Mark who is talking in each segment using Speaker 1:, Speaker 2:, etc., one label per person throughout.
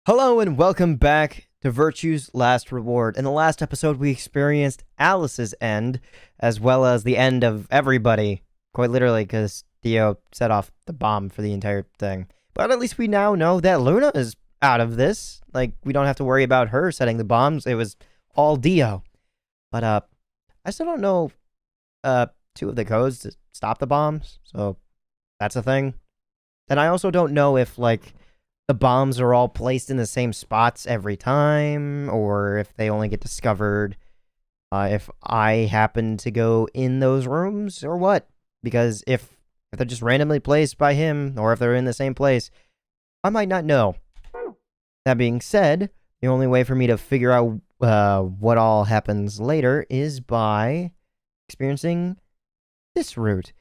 Speaker 1: Hello and welcome back to Virtue's Last Reward. In the last episode, we experienced Alice's end, as well as the end of everybody. Quite literally, because Dio set off the bomb for the entire thing. But at least we now know that Luna is out of this. Like, we don't have to worry about her setting the bombs. It was all Dio. But, I still don't know, two of the codes to stop the bombs. So, that's a thing. And I also don't know if, like, the bombs are all placed in the same spots every time, or if they only get discovered if I happen to go in those rooms, or what. Because if they're just randomly placed by him, or if they're in the same place, I might not know. That being said, the only way for me to figure out what all happens later is by experiencing this route.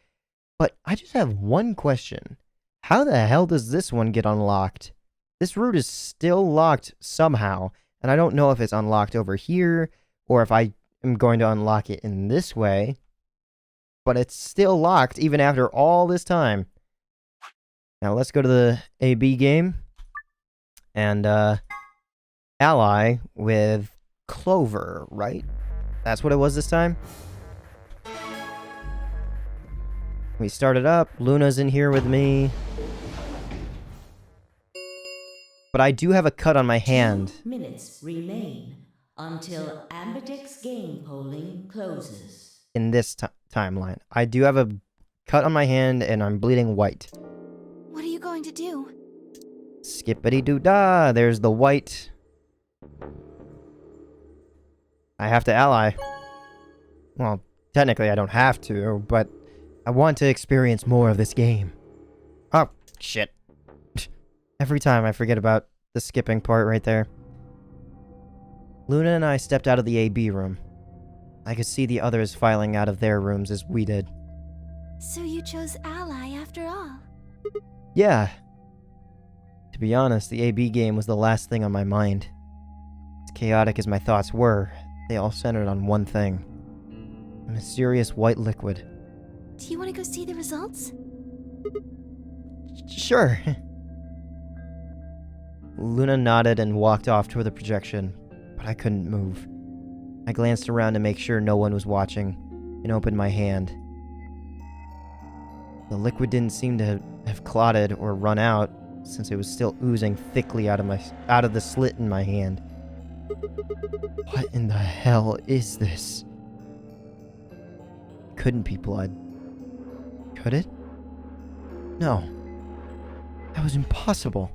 Speaker 1: But I just have one question. How the hell does this one get unlocked? This route is still locked somehow, and I don't know if it's unlocked over here, or if I am going to unlock it in this way. But it's still locked, even after all this time. Now, let's go to the AB game, and, ally with Clover, right? That's what it was this time? We started up, Luna's in here with me. But I do have a cut on my hand.
Speaker 2: 2 minutes remain until Ambidex's game polling closes.
Speaker 1: In this timeline. I do have a cut on my hand and I'm bleeding white.
Speaker 3: What are you going to do?
Speaker 1: Skippity-doo-dah! There's the white. I have to ally. Well, technically I don't have to, but I want to experience more of this game. Oh, shit. Every time I forget about the skipping part right there. Luna and I stepped out of the AB room. I could see the others filing out of their rooms as we did.
Speaker 3: So you chose Ally after all?
Speaker 1: Yeah. To be honest, the AB game was the last thing on my mind. As chaotic as my thoughts were, they all centered on one thing. A mysterious white liquid.
Speaker 3: Do you want to go see the results?
Speaker 1: Sure. Luna nodded and walked off toward the projection, but I couldn't move. I glanced around to make sure no one was watching, and opened my hand. The liquid didn't seem to have clotted or run out, since it was still oozing thickly out of the slit in my hand. What in the hell is this? It couldn't be blood. Could it? No. That was impossible.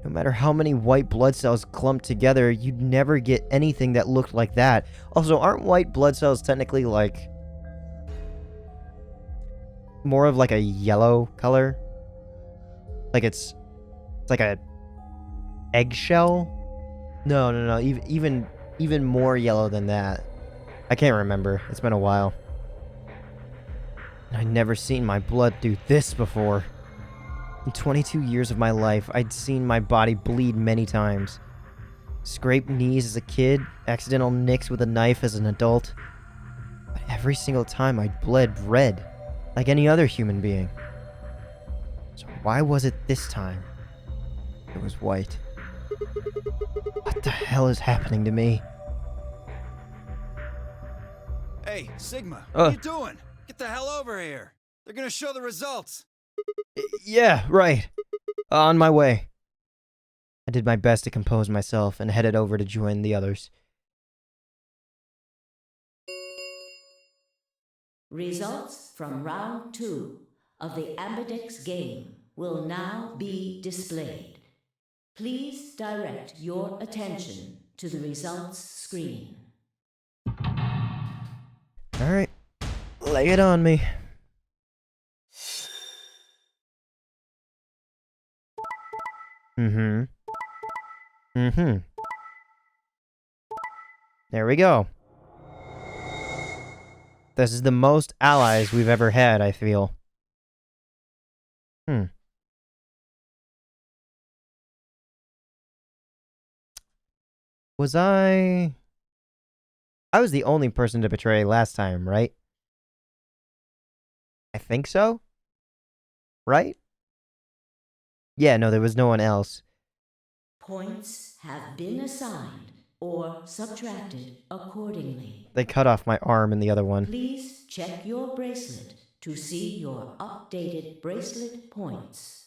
Speaker 1: No matter how many white blood cells clumped together, you'd never get anything that looked like that. Also, aren't white blood cells technically like more of like a yellow color? Like it's like a eggshell? No. Even more yellow than that. I can't remember. It's been a while. I'd never seen my blood do this before. In 22 years of my life, I'd seen my body bleed many times. Scraped knees as a kid, accidental nicks with a knife as an adult. But every single time I'd bled red, like any other human being. So why was it this time? It was white. What the hell is happening to me?
Speaker 4: Hey, Sigma, what are you doing? Get the hell over here. They're gonna show the results.
Speaker 1: Yeah, right. On my way. I did my best to compose myself and headed over to join the others.
Speaker 2: Results from round 2 of the Ambidex game will now be displayed. Please direct your attention to the results screen.
Speaker 1: Alright. Lay it on me. There we go. This is the most allies we've ever had, I feel. Was I was the only person to betray last time, right? I think so? Right? Yeah, no, there was no one else.
Speaker 2: Points have been assigned or subtracted accordingly.
Speaker 1: They cut off my arm in the other one.
Speaker 2: Please check your bracelet to see your updated bracelet points.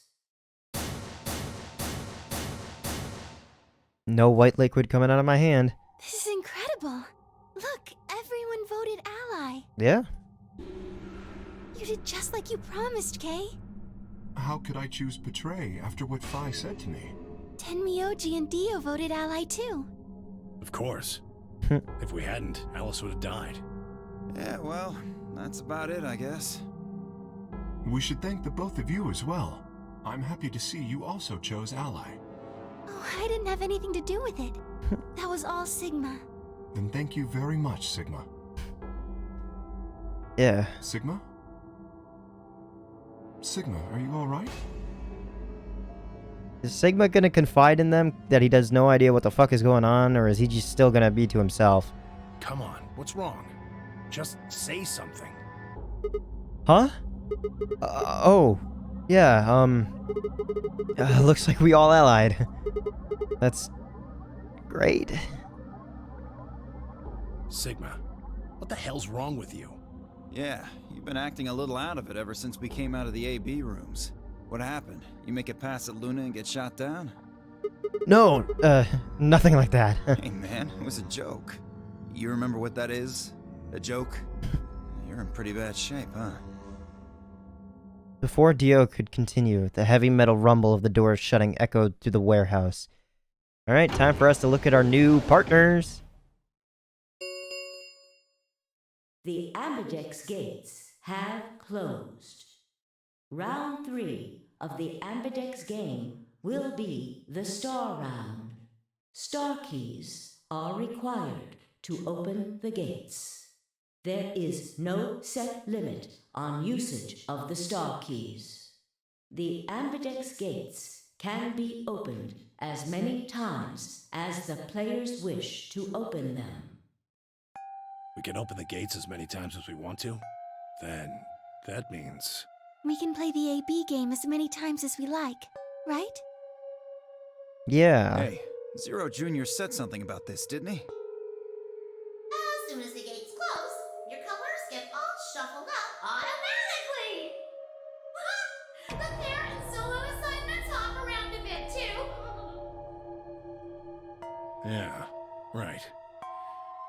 Speaker 1: No white liquid coming out of my hand.
Speaker 3: This is incredible. Look, everyone voted ally.
Speaker 1: Yeah.
Speaker 3: You did just like you promised, Kay.
Speaker 5: How could I choose betray after what Phi said to me?
Speaker 3: Tenmyoji and Dio voted ally too.
Speaker 6: Of course. If we hadn't, Alice would have died.
Speaker 4: Yeah, well, that's about it, I guess.
Speaker 5: We should thank the both of you as well. I'm happy to see you also chose ally.
Speaker 3: Oh, I didn't have anything to do with it. That was all Sigma.
Speaker 5: Then thank you very much, Sigma.
Speaker 1: Yeah.
Speaker 5: Sigma? Sigma, are you alright?
Speaker 1: Is Sigma gonna confide in them that he does no idea what the fuck is going on, or is he just still gonna be to himself?
Speaker 6: Come on, what's wrong? Just say something.
Speaker 1: Huh? Oh. Yeah, looks like we all allied. That's great.
Speaker 6: Sigma, what the hell's wrong with you?
Speaker 4: Yeah, you've been acting a little out of it ever since we came out of the AB rooms. What happened? You make it past at Luna and get shot down?
Speaker 1: No, nothing like that.
Speaker 4: Hey man, it was a joke. You remember what that is? A joke? You're in pretty bad shape, huh?
Speaker 1: Before Dio could continue, the heavy metal rumble of the doors shutting echoed through the warehouse. Alright, time for us to look at our new partners.
Speaker 2: The Ambidex gates have closed. Round 3 of the Ambidex game will be the Star Round. Star keys are required to open the gates. There is no set limit on usage of the Star keys. The Ambidex gates can be opened as many times as the players wish to open them.
Speaker 6: We can open the gates as many times as we want to? Then, that means...
Speaker 3: We can play the AB game as many times as we like, right?
Speaker 1: Yeah.
Speaker 4: Hey, Zero Jr. said something about this, didn't he?
Speaker 7: As soon as the gates close, your colors get all shuffled up automatically! The pair and solo assignments hop around a bit too.
Speaker 6: Yeah, right.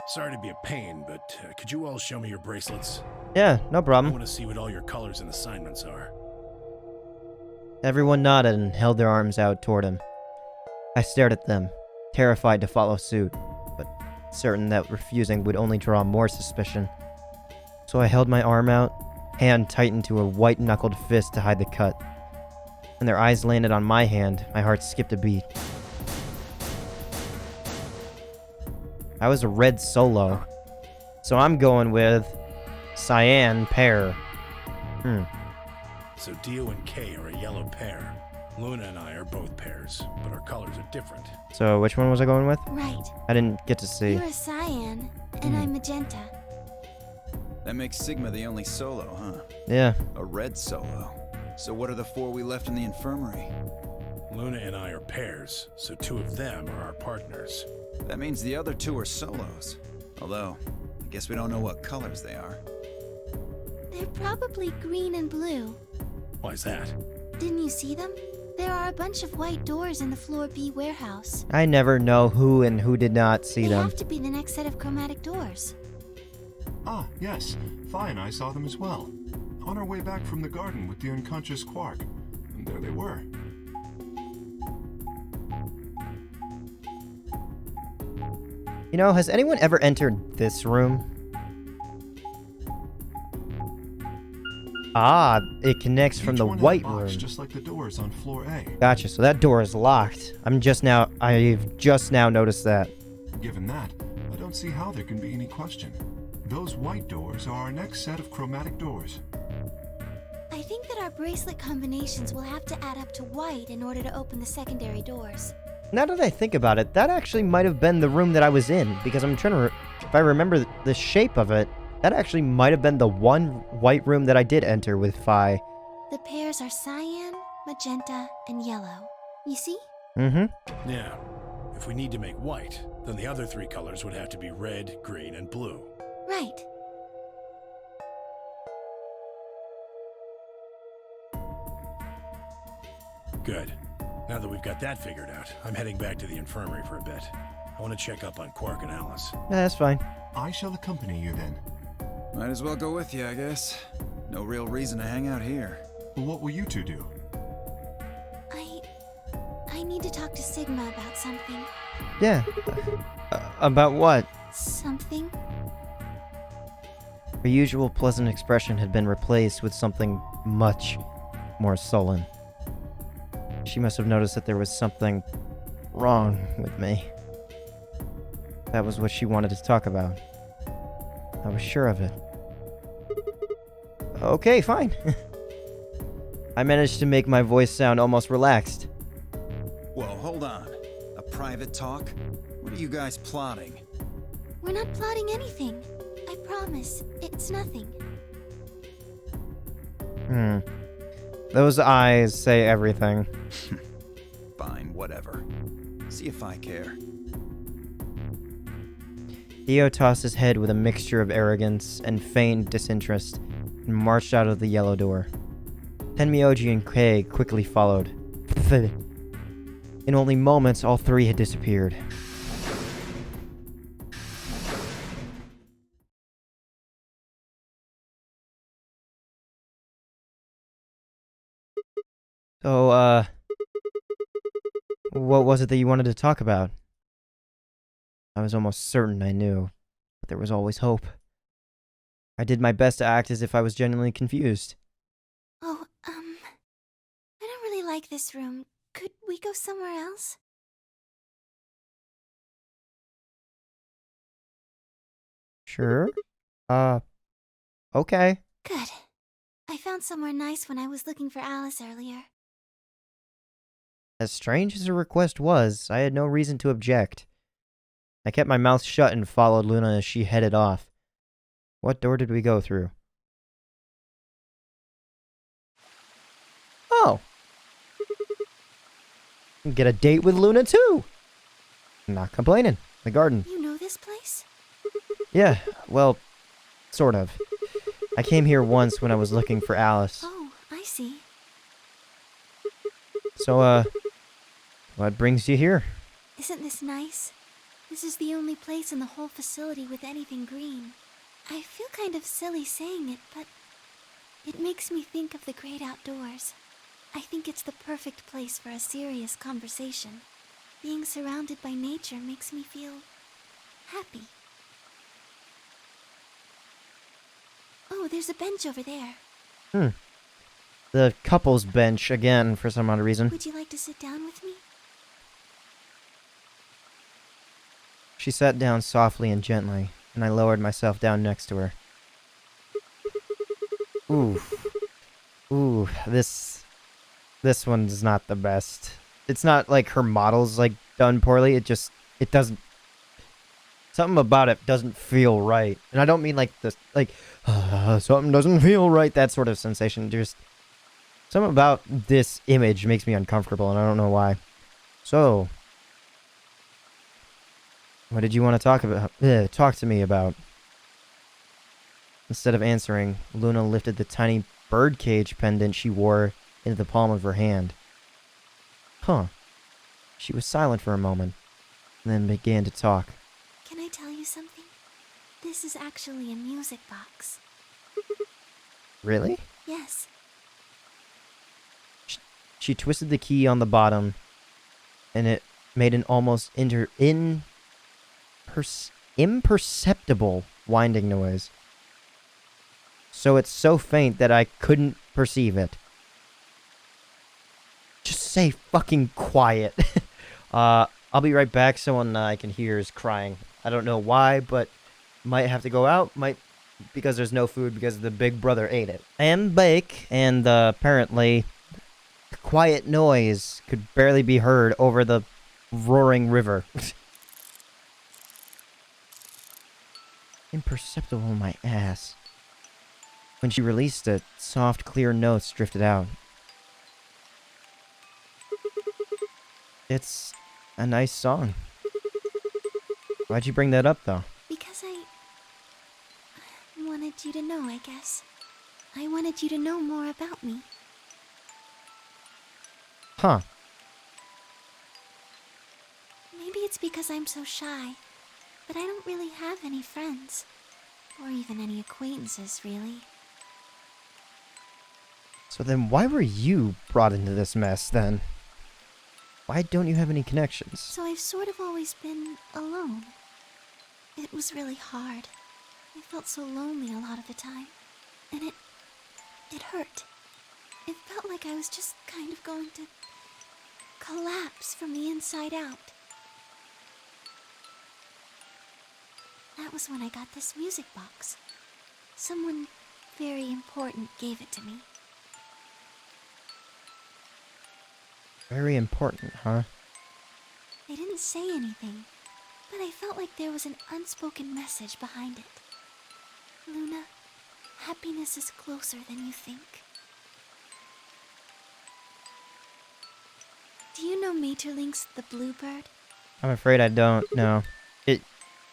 Speaker 6: Sorry to be a pain, but could you all show me your bracelets?
Speaker 1: Yeah, no
Speaker 6: I
Speaker 1: problem.
Speaker 6: want to see what all your colors and assignments are.
Speaker 1: Everyone nodded and held their arms out toward him. I stared at them, terrified to follow suit, but certain that refusing would only draw more suspicion. So I held my arm out, hand tightened to a white-knuckled fist to hide the cut. When their eyes landed on my hand, my heart skipped a beat. I was a red solo, so I'm going with cyan pair.
Speaker 6: So Dio and Kay are a yellow pair. Luna and I are both pairs, but our colors are different.
Speaker 1: So which one was I going with?
Speaker 3: Right.
Speaker 1: I didn't get to see.
Speaker 3: You're a cyan, and I'm magenta.
Speaker 4: That makes Sigma the only solo, huh?
Speaker 1: Yeah.
Speaker 4: A red solo. So what are the 4 we left in the infirmary?
Speaker 6: Luna and I are pairs, so 2 of them are our partners.
Speaker 4: That means the other 2 are solos. Although, I guess we don't know what colors they are.
Speaker 3: They're probably green and blue.
Speaker 6: Why's that?
Speaker 3: Didn't you see them? There are a bunch of white doors in the Floor B warehouse.
Speaker 1: I never know who and who did not see
Speaker 3: They
Speaker 1: them.
Speaker 3: have to be the next set of chromatic doors.
Speaker 5: Ah, yes. Phi and I saw them as well. On our way back from the garden with the unconscious Quark. And there they were.
Speaker 1: You know, has anyone ever entered this room? Ah, it connects from
Speaker 5: Each
Speaker 1: the
Speaker 5: one had a
Speaker 1: white
Speaker 5: box,
Speaker 1: room.
Speaker 5: just like the doors on floor A.
Speaker 1: Gotcha, so that door is locked. I've just now noticed that.
Speaker 5: Given that, I don't see how there can be any question. Those white doors are our next set of chromatic doors.
Speaker 3: I think that our bracelet combinations will have to add up to white in order to open the secondary doors.
Speaker 1: Now that I think about it, that actually might have been the room that I was in, because I'm trying to, if I remember the shape of it, that actually might have been the one white room that I did enter with Phi.
Speaker 3: The pairs are cyan, magenta, and yellow. You see?
Speaker 1: Mm-hmm.
Speaker 6: Yeah. If we need to make white, then the other 3 colors would have to be red, green, and blue.
Speaker 3: Right.
Speaker 6: Good. Now that we've got that figured out, I'm heading back to the infirmary for a bit. I want to check up on Quark and Alice.
Speaker 1: Yeah, that's fine.
Speaker 5: I shall accompany you then.
Speaker 4: Might as well go with you, I guess. No real reason to hang out here.
Speaker 5: What will you two do?
Speaker 3: I need to talk to Sigma about something.
Speaker 1: Yeah. About what?
Speaker 3: Something?
Speaker 1: Her usual pleasant expression had been replaced with something much more sullen. She must have noticed that there was something wrong with me. That was what she wanted to talk about. I was sure of it. Okay, fine. I managed to make my voice sound almost relaxed.
Speaker 4: Whoa, hold on. A private talk? What are you guys plotting?
Speaker 3: We're not plotting anything. I promise. It's nothing.
Speaker 1: Those eyes say everything.
Speaker 4: Fine, whatever. See if I care.
Speaker 1: Theo tossed his head with a mixture of arrogance and feigned disinterest and marched out of the yellow door. Tenmyoji and Kei quickly followed. In only moments, all 3 had disappeared. So, what was it that you wanted to talk about? I was almost certain I knew, but there was always hope. I did my best to act as if I was genuinely confused.
Speaker 3: Oh, I don't really like this room. Could we go somewhere else?
Speaker 1: Sure. Okay.
Speaker 3: Good. I found somewhere nice when I was looking for Alice earlier.
Speaker 1: As strange as her request was, I had no reason to object. I kept my mouth shut and followed Luna as she headed off. What door did we go through? Oh! Get a date with Luna too! Not complaining. The garden.
Speaker 3: You know this place?
Speaker 1: Yeah, well, sort of. I came here once when I was looking for Alice.
Speaker 3: Oh, I see.
Speaker 1: So, what brings you here?
Speaker 3: Isn't this nice? This is the only place in the whole facility with anything green. I feel kind of silly saying it, but it makes me think of the great outdoors. I think it's the perfect place for a serious conversation. Being surrounded by nature makes me feel happy. Oh, there's a bench over there.
Speaker 1: The couple's bench again for some odd reason.
Speaker 3: Would you like to sit down with me?
Speaker 1: She sat down softly and gently, and I lowered myself down next to her. Ooh, this one's not the best. It's not like her model's like done poorly, it doesn't, something about it doesn't feel right. And I don't mean like this, like, something doesn't feel right, that sort of sensation. Just something about this image makes me uncomfortable, and I don't know why. So, what did you want to talk to me about? Instead of answering, Luna lifted the tiny birdcage pendant she wore into the palm of her hand. Huh. She was silent for a moment, and then began to talk.
Speaker 3: Can I tell you something? This is actually a music box.
Speaker 1: Really?
Speaker 3: Yes.
Speaker 1: She twisted the key on the bottom, and it made an almost imperceptible winding noise. So it's so faint that I couldn't perceive it. Just say fucking quiet. I'll be right back. Someone I can hear is crying. I don't know why, but might have to go out. Might because there's no food because the big brother ate it. I am bake, and apparently the quiet noise could barely be heard over the roaring river. Imperceptible, my ass. When she released it, soft, clear notes drifted out. It's a nice song. Why'd you bring that up, though?
Speaker 3: Because I wanted you to know, I guess. I wanted you to know more about me.
Speaker 1: Huh.
Speaker 3: Maybe it's because I'm so shy, but I don't really have any friends. Or even any acquaintances, really.
Speaker 1: So then why were you brought into this mess, then? Why don't you have any connections?
Speaker 3: So I've sort of always been alone. It was really hard. I felt so lonely a lot of the time. And it hurt. It felt like I was just kind of going to collapse from the inside out. That was when I got this music box. Someone very important gave it to me.
Speaker 1: Very important, huh?
Speaker 3: They didn't say anything, but I felt like there was an unspoken message behind it. Luna, happiness is closer than you think. Do you know Maeterlinck's The Bluebird?
Speaker 1: I'm afraid I don't know.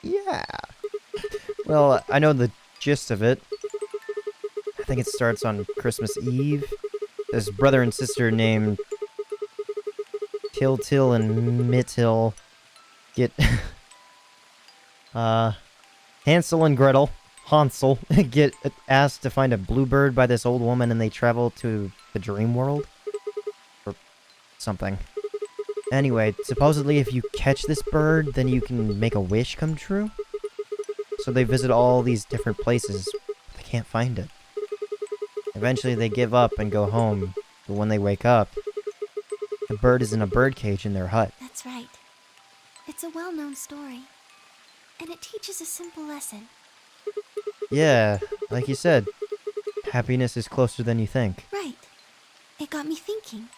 Speaker 1: Yeah. Well, I know the gist of it. I think it starts on Christmas Eve. This brother and sister named Till and Mittil get Hansel and Gretel, Hansel, get asked to find a bluebird by this old woman, and they travel to the dream world or something. Anyway, supposedly if you catch this bird, then you can make a wish come true. So they visit all these different places, but they can't find it. Eventually they give up and go home, but when they wake up, the bird is in a birdcage in their hut.
Speaker 3: That's right. It's a well-known story, and it teaches a simple lesson.
Speaker 1: Yeah, like you said, happiness is closer than you think.
Speaker 3: Right. It got me thinking.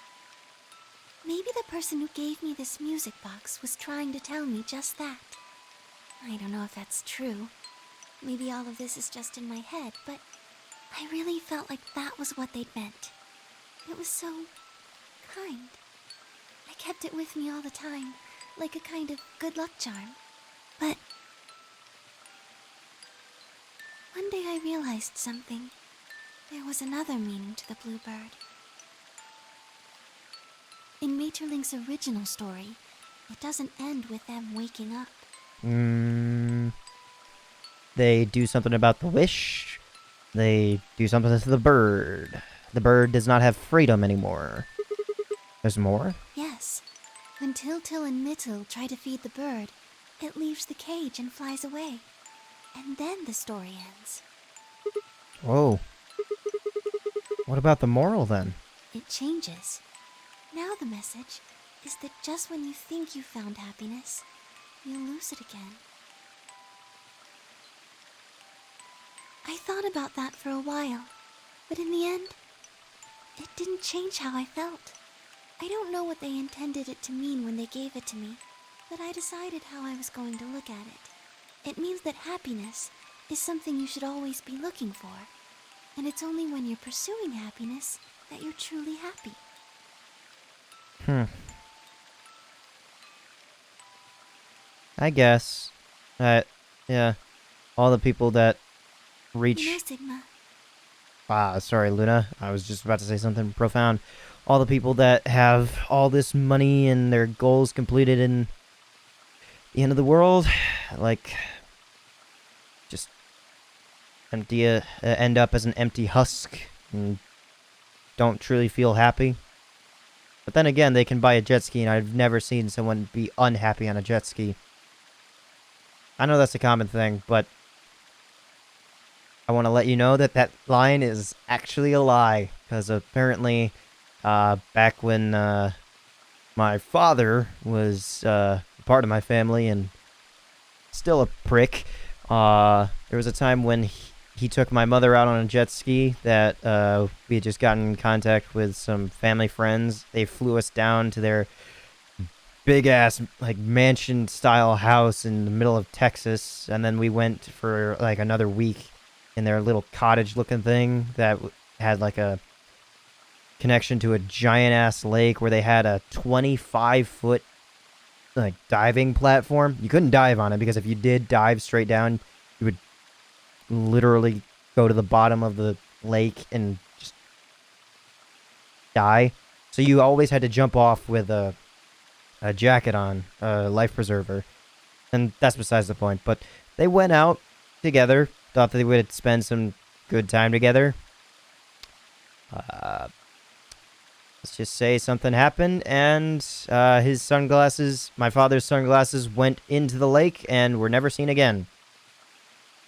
Speaker 3: Maybe the person who gave me this music box was trying to tell me just that. I don't know if that's true. Maybe all of this is just in my head, but I really felt like that was what they'd meant. It was so kind. I kept it with me all the time, like a kind of good luck charm. But one day I realized something. There was another meaning to the bluebird. In Maeterlinck's original story, it doesn't end with them waking up.
Speaker 1: They do something about the wish. They do something to the bird. The bird does not have freedom anymore. There's more?
Speaker 3: Yes. When Till and Mittil try to feed the bird, it leaves the cage and flies away. And then the story ends.
Speaker 1: Whoa. What about the moral, then?
Speaker 3: It changes. Now the message is that just when you think you found happiness, you'll lose it again. I thought about that for a while, but in the end, it didn't change how I felt. I don't know what they intended it to mean when they gave it to me, but I decided how I was going to look at it. It means that happiness is something you should always be looking for, and it's only when you're pursuing happiness that you're truly happy.
Speaker 1: I guess. Yeah. All the people that reach...
Speaker 3: You know, Sigma,
Speaker 1: sorry, Luna. I was just about to say something profound. All the people that have all this money and their goals completed in the end of the world, like, just end up as an empty husk and don't truly feel happy. But then again, they can buy a jet ski, and I've never seen someone be unhappy on a jet ski. I know that's a common thing, but I want to let you know that that line is actually a lie, because apparently, back when my father was part of my family and still a prick, there was a time when he took my mother out on a jet ski that we had just gotten in contact with some family friends. They flew us down to their big-ass, like, mansion-style house in the middle of Texas, and then we went for, like, another week in their little cottage-looking thing that had, like, a connection to a giant-ass lake where they had a 25-foot like diving platform. You couldn't dive on it because if you did dive straight down, you would literally go to the bottom of the lake and just die. So you always had to jump off with a jacket on, a life preserver. And that's besides the point. But they went out together, thought that they would spend some good time together. Let's just say something happened, and his sunglasses, my father's sunglasses, went into the lake and were never seen again.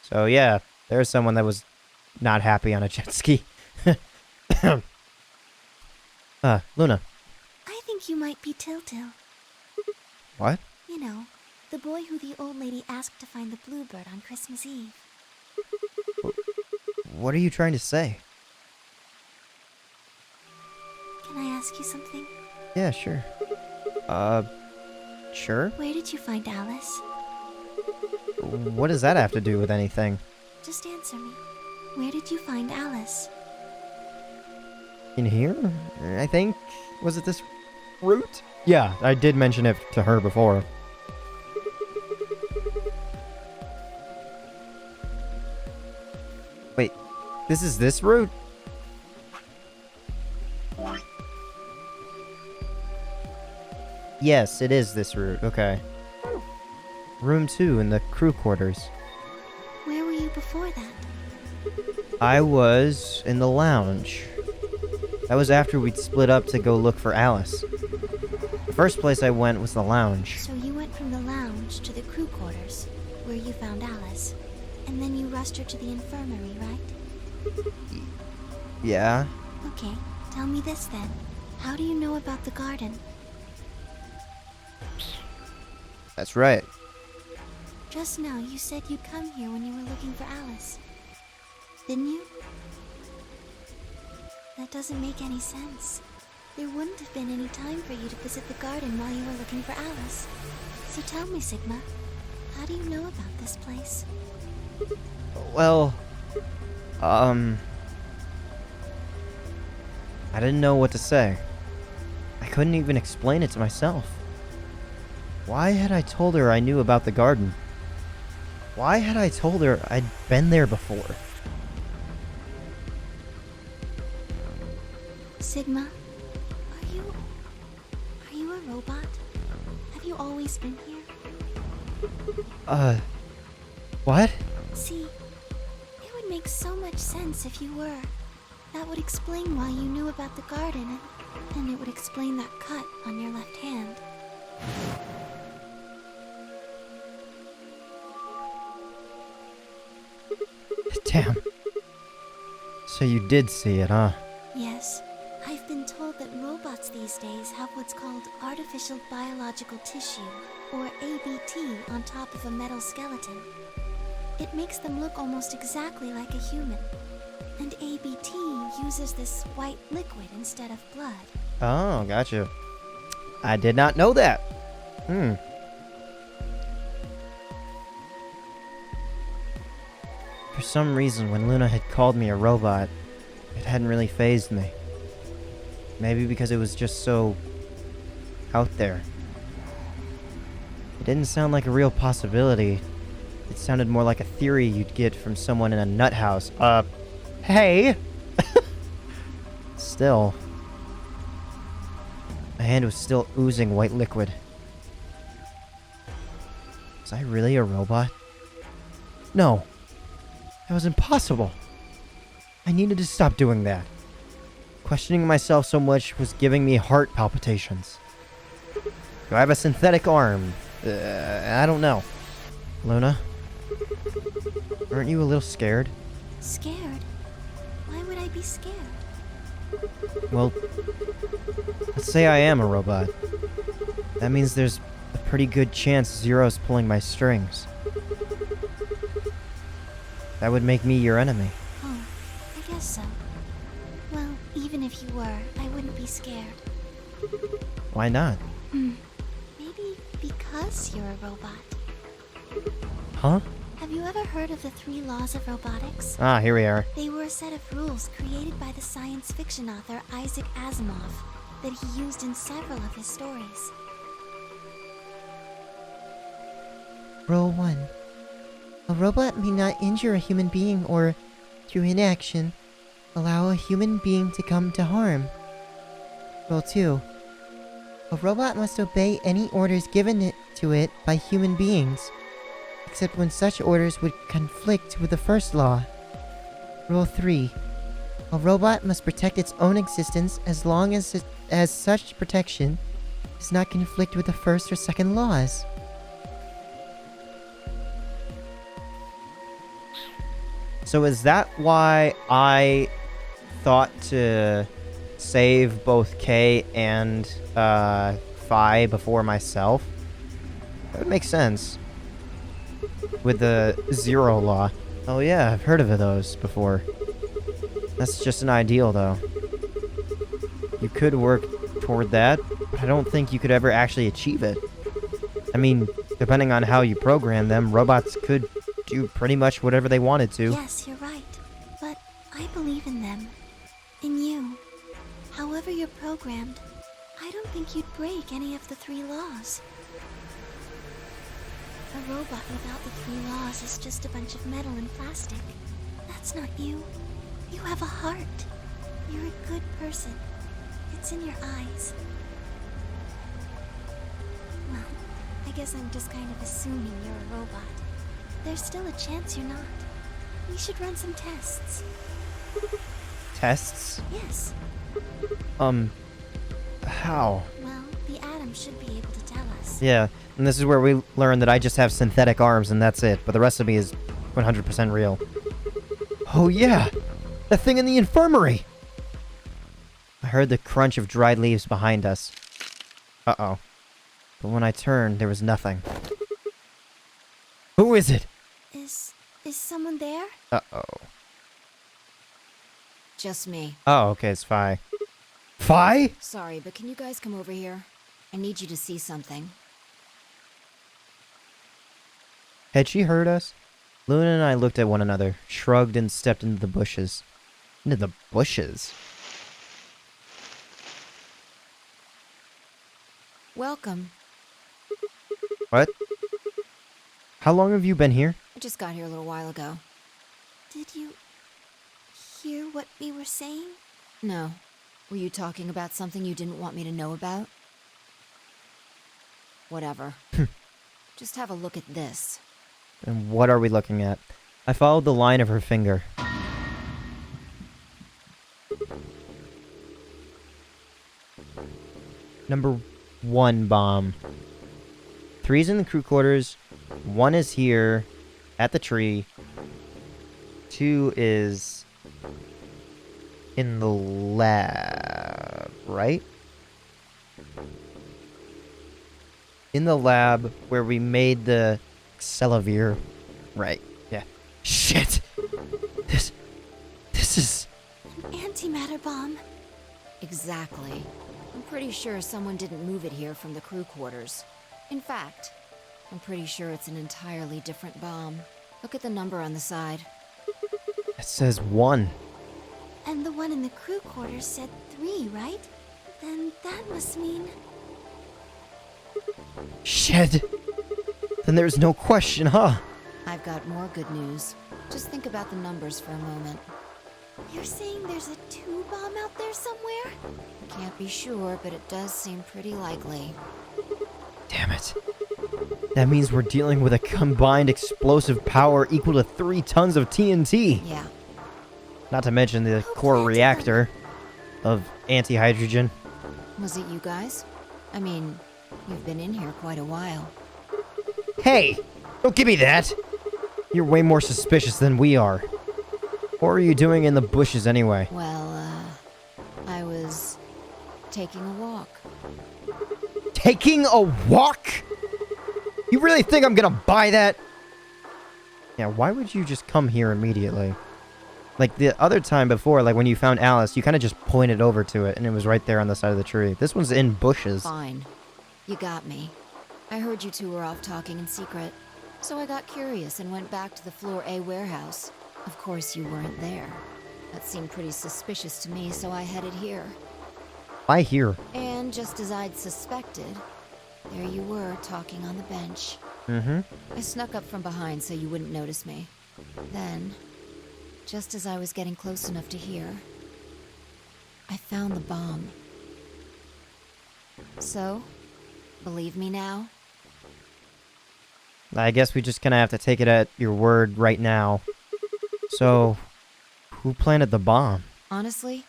Speaker 1: So yeah, there's someone that was not happy on a jet ski. Luna.
Speaker 3: I think you might be Tiltil.
Speaker 1: What?
Speaker 3: You know, the boy who the old lady asked to find the bluebird on Christmas Eve.
Speaker 1: What are you trying to say?
Speaker 3: Can I ask you something?
Speaker 1: Yeah, sure. Sure?
Speaker 3: Where did you find Alice?
Speaker 1: What does that have to do with anything?
Speaker 3: Just answer me. Where did you find Alice?
Speaker 1: In here? I think. Was it this route? Yeah, I did mention it to her before. Wait, this is this route? Yes, it is this route. Okay. Room 2 in the crew quarters.
Speaker 3: Where were you before that?
Speaker 1: I was in the lounge. That was after we'd split up to go look for Alice. The first place I went was the lounge.
Speaker 3: So you went from the lounge to the crew quarters, where you found Alice. And then you rushed her to the infirmary, right?
Speaker 1: Yeah?
Speaker 3: Okay, tell me this then. How do you know about the garden?
Speaker 1: That's right.
Speaker 3: Just now you said you'd come here when you were looking for Alice. Didn't you? That doesn't make any sense. There wouldn't have been any time for you to visit the garden while you were looking for Alice. So tell me, Sigma, how do you know about this place?
Speaker 1: Well, I didn't know what to say. I couldn't even explain it to myself. Why had I told her I knew about the garden? Why had I told her I'd been there before?
Speaker 3: Sigma, are you a robot? Have you always been here?
Speaker 1: What?
Speaker 3: See, it would make so much sense if you were. That would explain why you knew about the garden, and it would explain that cut on your left hand.
Speaker 1: Damn. So you did see it, huh?
Speaker 3: Yes, I've been told that robots these days have what's called artificial biological tissue, or ABT, on top of a metal skeleton. It makes them look almost exactly like a human. And ABT uses this white liquid instead of blood.
Speaker 1: Oh, gotcha. I did not know that. For some reason, when Luna had called me a robot, it hadn't really fazed me. Maybe because it was just so out there. It didn't sound like a real possibility. It sounded more like a theory you'd get from someone in a nut house. Hey! Still. My hand was still oozing white liquid. Was I really a robot? No. That was impossible. I needed to stop doing that. Questioning myself so much was giving me heart palpitations. Do I have a synthetic arm? I don't know. Luna? Aren't you a little scared?
Speaker 3: Scared? Why would I be scared?
Speaker 1: Well, let's say I am a robot. That means there's a pretty good chance Zero's pulling my strings. That would make me your enemy.
Speaker 3: Oh, I guess so. Well, even if you were, I wouldn't be scared.
Speaker 1: Why not?
Speaker 3: Maybe because you're a robot.
Speaker 1: Huh?
Speaker 3: Have Have you ever heard of the 3 laws of robotics?
Speaker 1: Ah, here we are.
Speaker 3: They were a set of rules created by the science fiction author Isaac Asimov that he used in several of his stories.
Speaker 1: Rule 1. A robot may not injure a human being or, through inaction, allow a human being to come to harm. Rule 2. A robot must obey any orders given to it by human beings, except when such orders would conflict with the first law. Rule 3. A robot must protect its own existence as long as such protection does not conflict with the first or second laws. So is that why I thought to save both K and Phi before myself? That would make sense. With the 0 law. Oh yeah, I've heard of those before. That's just an ideal, though. You could work toward that, but I don't think you could ever actually achieve it. I mean, depending on how you program them, robots could do pretty much whatever they wanted to.
Speaker 3: Yes, you're right. But I believe in them. In you. However you're programmed, I don't think you'd break any of the 3 laws. A robot without the 3 laws is just a bunch of metal and plastic. That's not you. You have a heart. You're a good person. It's in your eyes. Well, I guess I'm just kind of assuming you're a robot. There's still a chance you're not. We should run some tests.
Speaker 1: Tests?
Speaker 3: Yes.
Speaker 1: How?
Speaker 3: Well, the atom should be able to tell us.
Speaker 1: Yeah, and this is where we learn that I just have synthetic arms and that's it, but the rest of me is 100% real. Oh yeah! That thing in the infirmary! I heard the crunch of dried leaves behind us. Uh-oh. But when I turned, there was nothing. Who is it?
Speaker 3: Is someone there?
Speaker 1: Uh-oh.
Speaker 8: Just me.
Speaker 1: Oh, okay, it's Phi. Phi?
Speaker 8: Sorry, but can you guys come over here? I need you to see something.
Speaker 1: Had she heard us? Luna and I looked at one another, shrugged, and stepped into the bushes. Into the bushes?
Speaker 8: Welcome.
Speaker 1: What? How long have you been here?
Speaker 8: I just got here a little while ago.
Speaker 3: Did you hear what we were saying?
Speaker 8: No. Were you talking about something you didn't want me to know about? Whatever. Just have a look at this.
Speaker 1: And what are we looking at? I followed the line of her finger. Number 1 bomb. 3's in the crew quarters. 1 is here at the tree. 2 is in the lab, right? In the lab where we made the Celavir. Right, yeah. Shit! This is...
Speaker 3: An antimatter bomb.
Speaker 8: Exactly. I'm pretty sure someone didn't move it here from the crew quarters. In fact, I'm pretty sure it's an entirely different bomb. Look at the number on the side.
Speaker 1: It says 1.
Speaker 3: And the one in the crew quarters said 3, right? Then that must mean...
Speaker 1: Shit! Then there's no question, huh?
Speaker 8: I've got more good news. Just think about the numbers for a moment.
Speaker 3: You're saying there's a 2 bomb out there somewhere?
Speaker 8: Can't be sure, but it does seem pretty likely.
Speaker 1: Damn it. That means we're dealing with a combined explosive power equal to 3 tons of TNT.
Speaker 8: Yeah.
Speaker 1: Not to mention the core reactor of anti-hydrogen.
Speaker 8: Was it you guys? I mean, you've been in here quite a while.
Speaker 1: Hey! Don't give me that! You're way more suspicious than we are. What were you doing in the bushes anyway?
Speaker 8: Well, I was taking a walk.
Speaker 1: Taking a walk? You really think I'm gonna buy that? Yeah, why would you just come here immediately? Like the other time before, like when you found Alice, you kind of just pointed over to it and it was right there on the side of the tree. This one's in bushes.
Speaker 8: Fine. You got me. I heard you two were off talking in secret. So I got curious and went back to the Floor A warehouse. Of course, you weren't there. That seemed pretty suspicious to me, so I headed here.
Speaker 1: Why here?
Speaker 8: And just as I'd suspected, there you were, talking on the bench.
Speaker 1: Mm-hmm.
Speaker 8: I snuck up from behind so you wouldn't notice me. Then, just as I was getting close enough to hear, I found the bomb. So, believe me now?
Speaker 1: I guess we just kind of have to take it at your word right now. So, who planted the bomb?
Speaker 8: Honestly,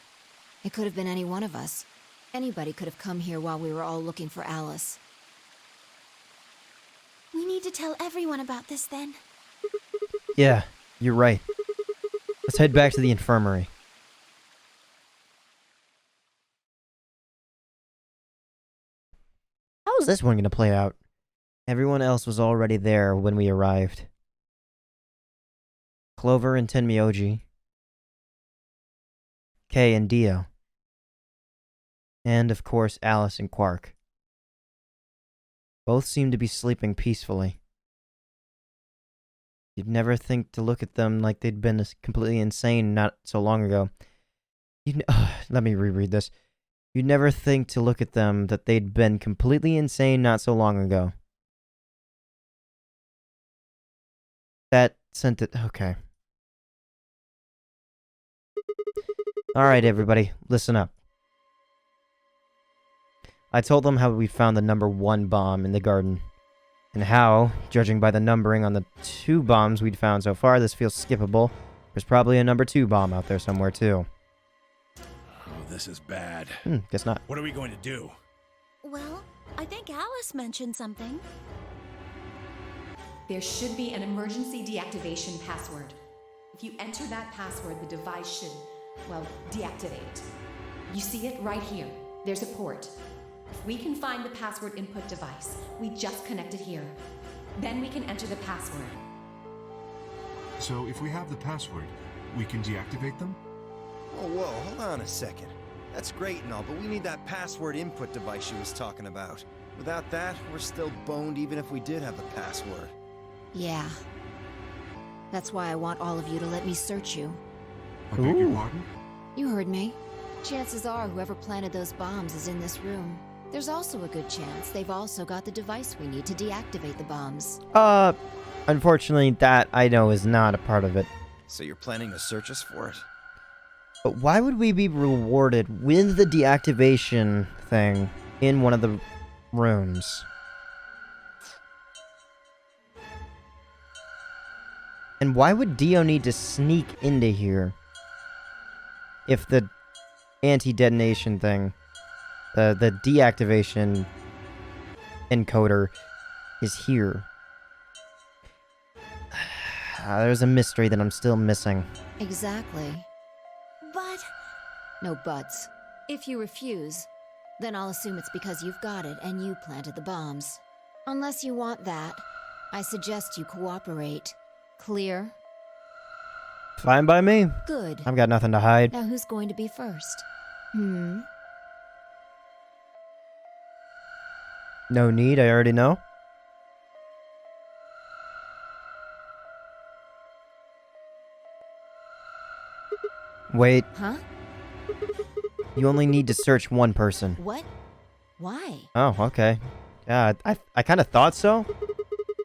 Speaker 8: it could have been any one of us. Anybody could have come here while we were all looking for Alice.
Speaker 3: We need to tell everyone about this then.
Speaker 1: Yeah, you're right. Let's head back to the infirmary. How is this one going to play out? Everyone else was already there when we arrived. Clover and Tenmyoji. Kay and Dio. And, of course, Alice and Quark. Both seemed to be sleeping peacefully. You'd never think to look at them like they'd been completely insane not so long ago. Let me reread this. You'd never think to look at them that they'd been completely insane not so long ago. That sent it... Okay. Alright, everybody, listen up. I told them how we found the number 1 bomb in the garden. And how, judging by the numbering on the 2 bombs we'd found so far, this feels skippable. There's probably a number 2 bomb out there somewhere, too.
Speaker 6: Oh, this is bad.
Speaker 1: Guess not.
Speaker 6: What are we going to do?
Speaker 3: Well, I think Alice mentioned something.
Speaker 9: There should be an emergency deactivation password. If you enter that password, the device should, well, deactivate. You see it right here. There's a port. If we can find the password input device, we just connect it here. Then we can enter the password.
Speaker 5: So if we have the password, we can deactivate them?
Speaker 10: Whoa, hold on a second. That's great and all, but we need that password input device she was talking about. Without that, we're still boned even if we did have the password.
Speaker 8: Yeah. That's why I want all of you to let me search you.
Speaker 5: I beg your
Speaker 1: Ooh.
Speaker 5: pardon?
Speaker 8: You heard me. Chances are whoever planted those bombs is in this room. There's also a good chance they've also got the device we need to deactivate the bombs.
Speaker 1: Unfortunately, that I know is not a part of it.
Speaker 10: So you're planning to search us for it?
Speaker 1: But why would we be rewarded with the deactivation thing in one of the rooms? And why would Dio need to sneak into here? If the anti-detonation thing, the deactivation encoder is here. There's a mystery that I'm still missing.
Speaker 8: Exactly.
Speaker 3: But...
Speaker 8: No buts. If you refuse, then I'll assume it's because you've got it and you planted the bombs. Unless you want that, I suggest you cooperate. Clear?
Speaker 1: Fine by me.
Speaker 8: Good.
Speaker 1: I've got nothing to hide.
Speaker 8: Now who's going to be first?
Speaker 1: No need, I already know. Wait,
Speaker 8: Huh?
Speaker 1: you only need to search one person.
Speaker 8: What? Why?
Speaker 1: Oh, okay. Yeah, I kind of thought so.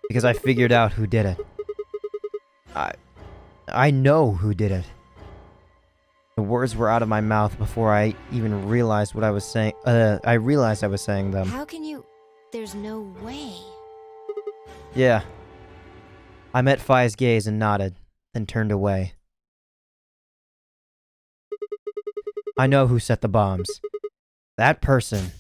Speaker 1: Because I figured out who did it. I know who did it. The words were out of my mouth before I even realized what I was saying. I realized I was saying them.
Speaker 8: How can you... There's no way.
Speaker 1: Yeah. I met Fi's gaze and nodded, then turned away. I know who set the bombs. That person.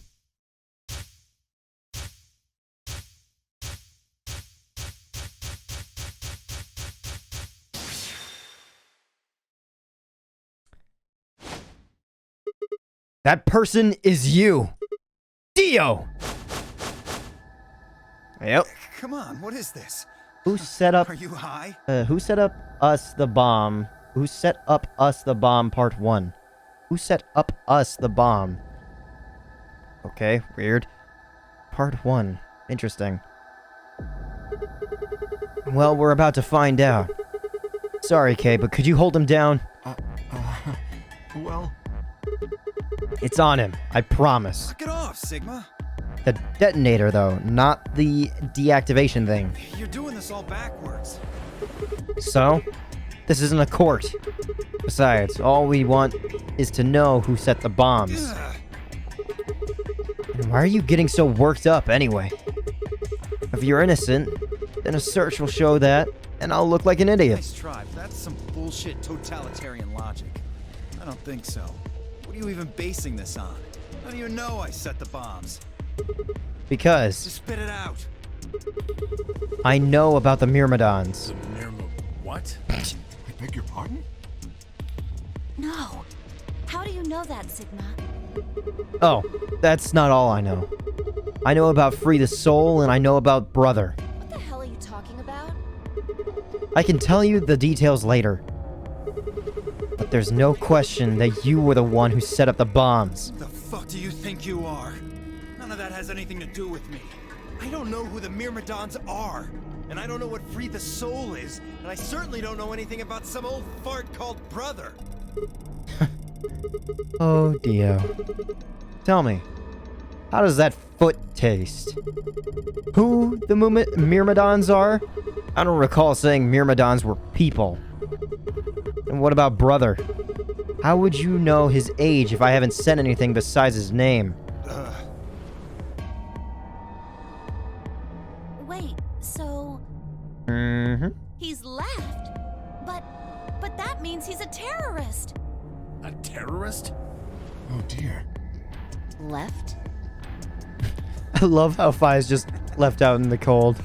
Speaker 1: That person is you! Dio! Yep.
Speaker 10: Come on, what is this?
Speaker 1: Who set up...
Speaker 10: Are you high?
Speaker 1: Who set up us the bomb? Who set up us the bomb part 1? Who set up us the bomb? Okay, weird. Part 1. Interesting. Well, we're about to find out. Sorry, Kay, but could you hold him down?
Speaker 5: Well...
Speaker 1: It's on him, I promise.
Speaker 4: Knock it off, Sigma.
Speaker 1: The detonator, though, not the deactivation thing.
Speaker 4: You're doing this all backwards.
Speaker 1: So? This isn't a court. Besides, all we want is to know who set the bombs.
Speaker 4: Ugh.
Speaker 1: And why are you getting so worked up, anyway? If you're innocent, then a search will show that, and I'll look like an idiot.
Speaker 4: Nice try, but that's some bullshit totalitarian logic. I don't think so. What are you even basing this on? How do you know I set the bombs?
Speaker 1: Because
Speaker 4: Just spit it out.
Speaker 1: I know about the Myrmidons.
Speaker 6: The Myrma... What?
Speaker 5: I beg your pardon?
Speaker 3: No. How do you know that, Sigma?
Speaker 1: Oh, that's not all I know. I know about Free the Soul, and I know about Brother.
Speaker 3: What the hell are you talking about?
Speaker 1: I can tell you the details later. But there's no question that you were the one who set up the bombs.
Speaker 4: Who the fuck do you think you are? None of that has anything to do with me. I don't know who the Myrmidons are. And I don't know what Free the Soul is. And I certainly don't know anything about some old fart called Brother.
Speaker 1: Oh, Dio. Tell me, how does that foot taste? Who the Myrmidons are? I don't recall saying Myrmidons were people. And what about Brother? How would you know his age if I haven't said anything besides his name?
Speaker 3: Wait, so
Speaker 1: Mm-hmm.
Speaker 3: he's left? But that means he's a terrorist.
Speaker 6: A terrorist?
Speaker 5: Oh dear.
Speaker 3: Left?
Speaker 1: I love how Fi's just left out in the cold.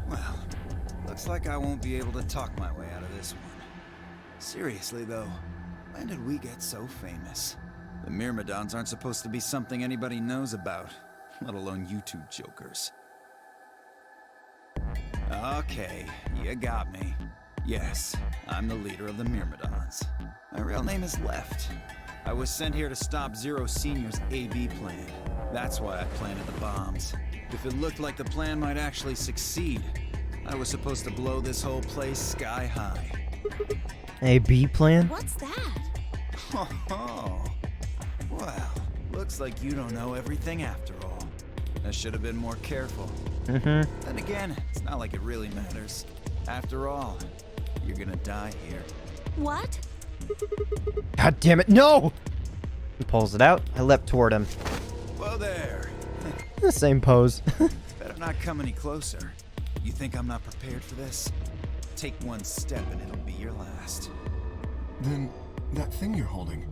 Speaker 4: Well, looks like I won't be able to talk my way out of this one. Seriously, though, when did we get so famous? The Myrmidons aren't supposed to be something anybody knows about, let alone you two jokers. Okay, you got me. Yes, I'm the leader of the Myrmidons. My real name is Left. I was sent here to stop Zero Senior's AB plan. That's why I planted the bombs. If it looked like the plan might actually succeed, I was supposed to blow this whole place sky high.
Speaker 1: A B plan?
Speaker 3: What's that?
Speaker 4: Oh, well, looks like you don't know everything after all. I should have been more careful.
Speaker 1: Mm-hmm.
Speaker 4: Then again, it's not like it really matters. After all, you're gonna die here.
Speaker 3: What?
Speaker 1: God damn it, no! He pulls it out. I leapt toward him.
Speaker 4: Whoa there.
Speaker 1: The same pose.
Speaker 4: Better not come any closer. You think I'm not prepared for this? Take one step and it'll be your last.
Speaker 5: Then, that thing you're holding.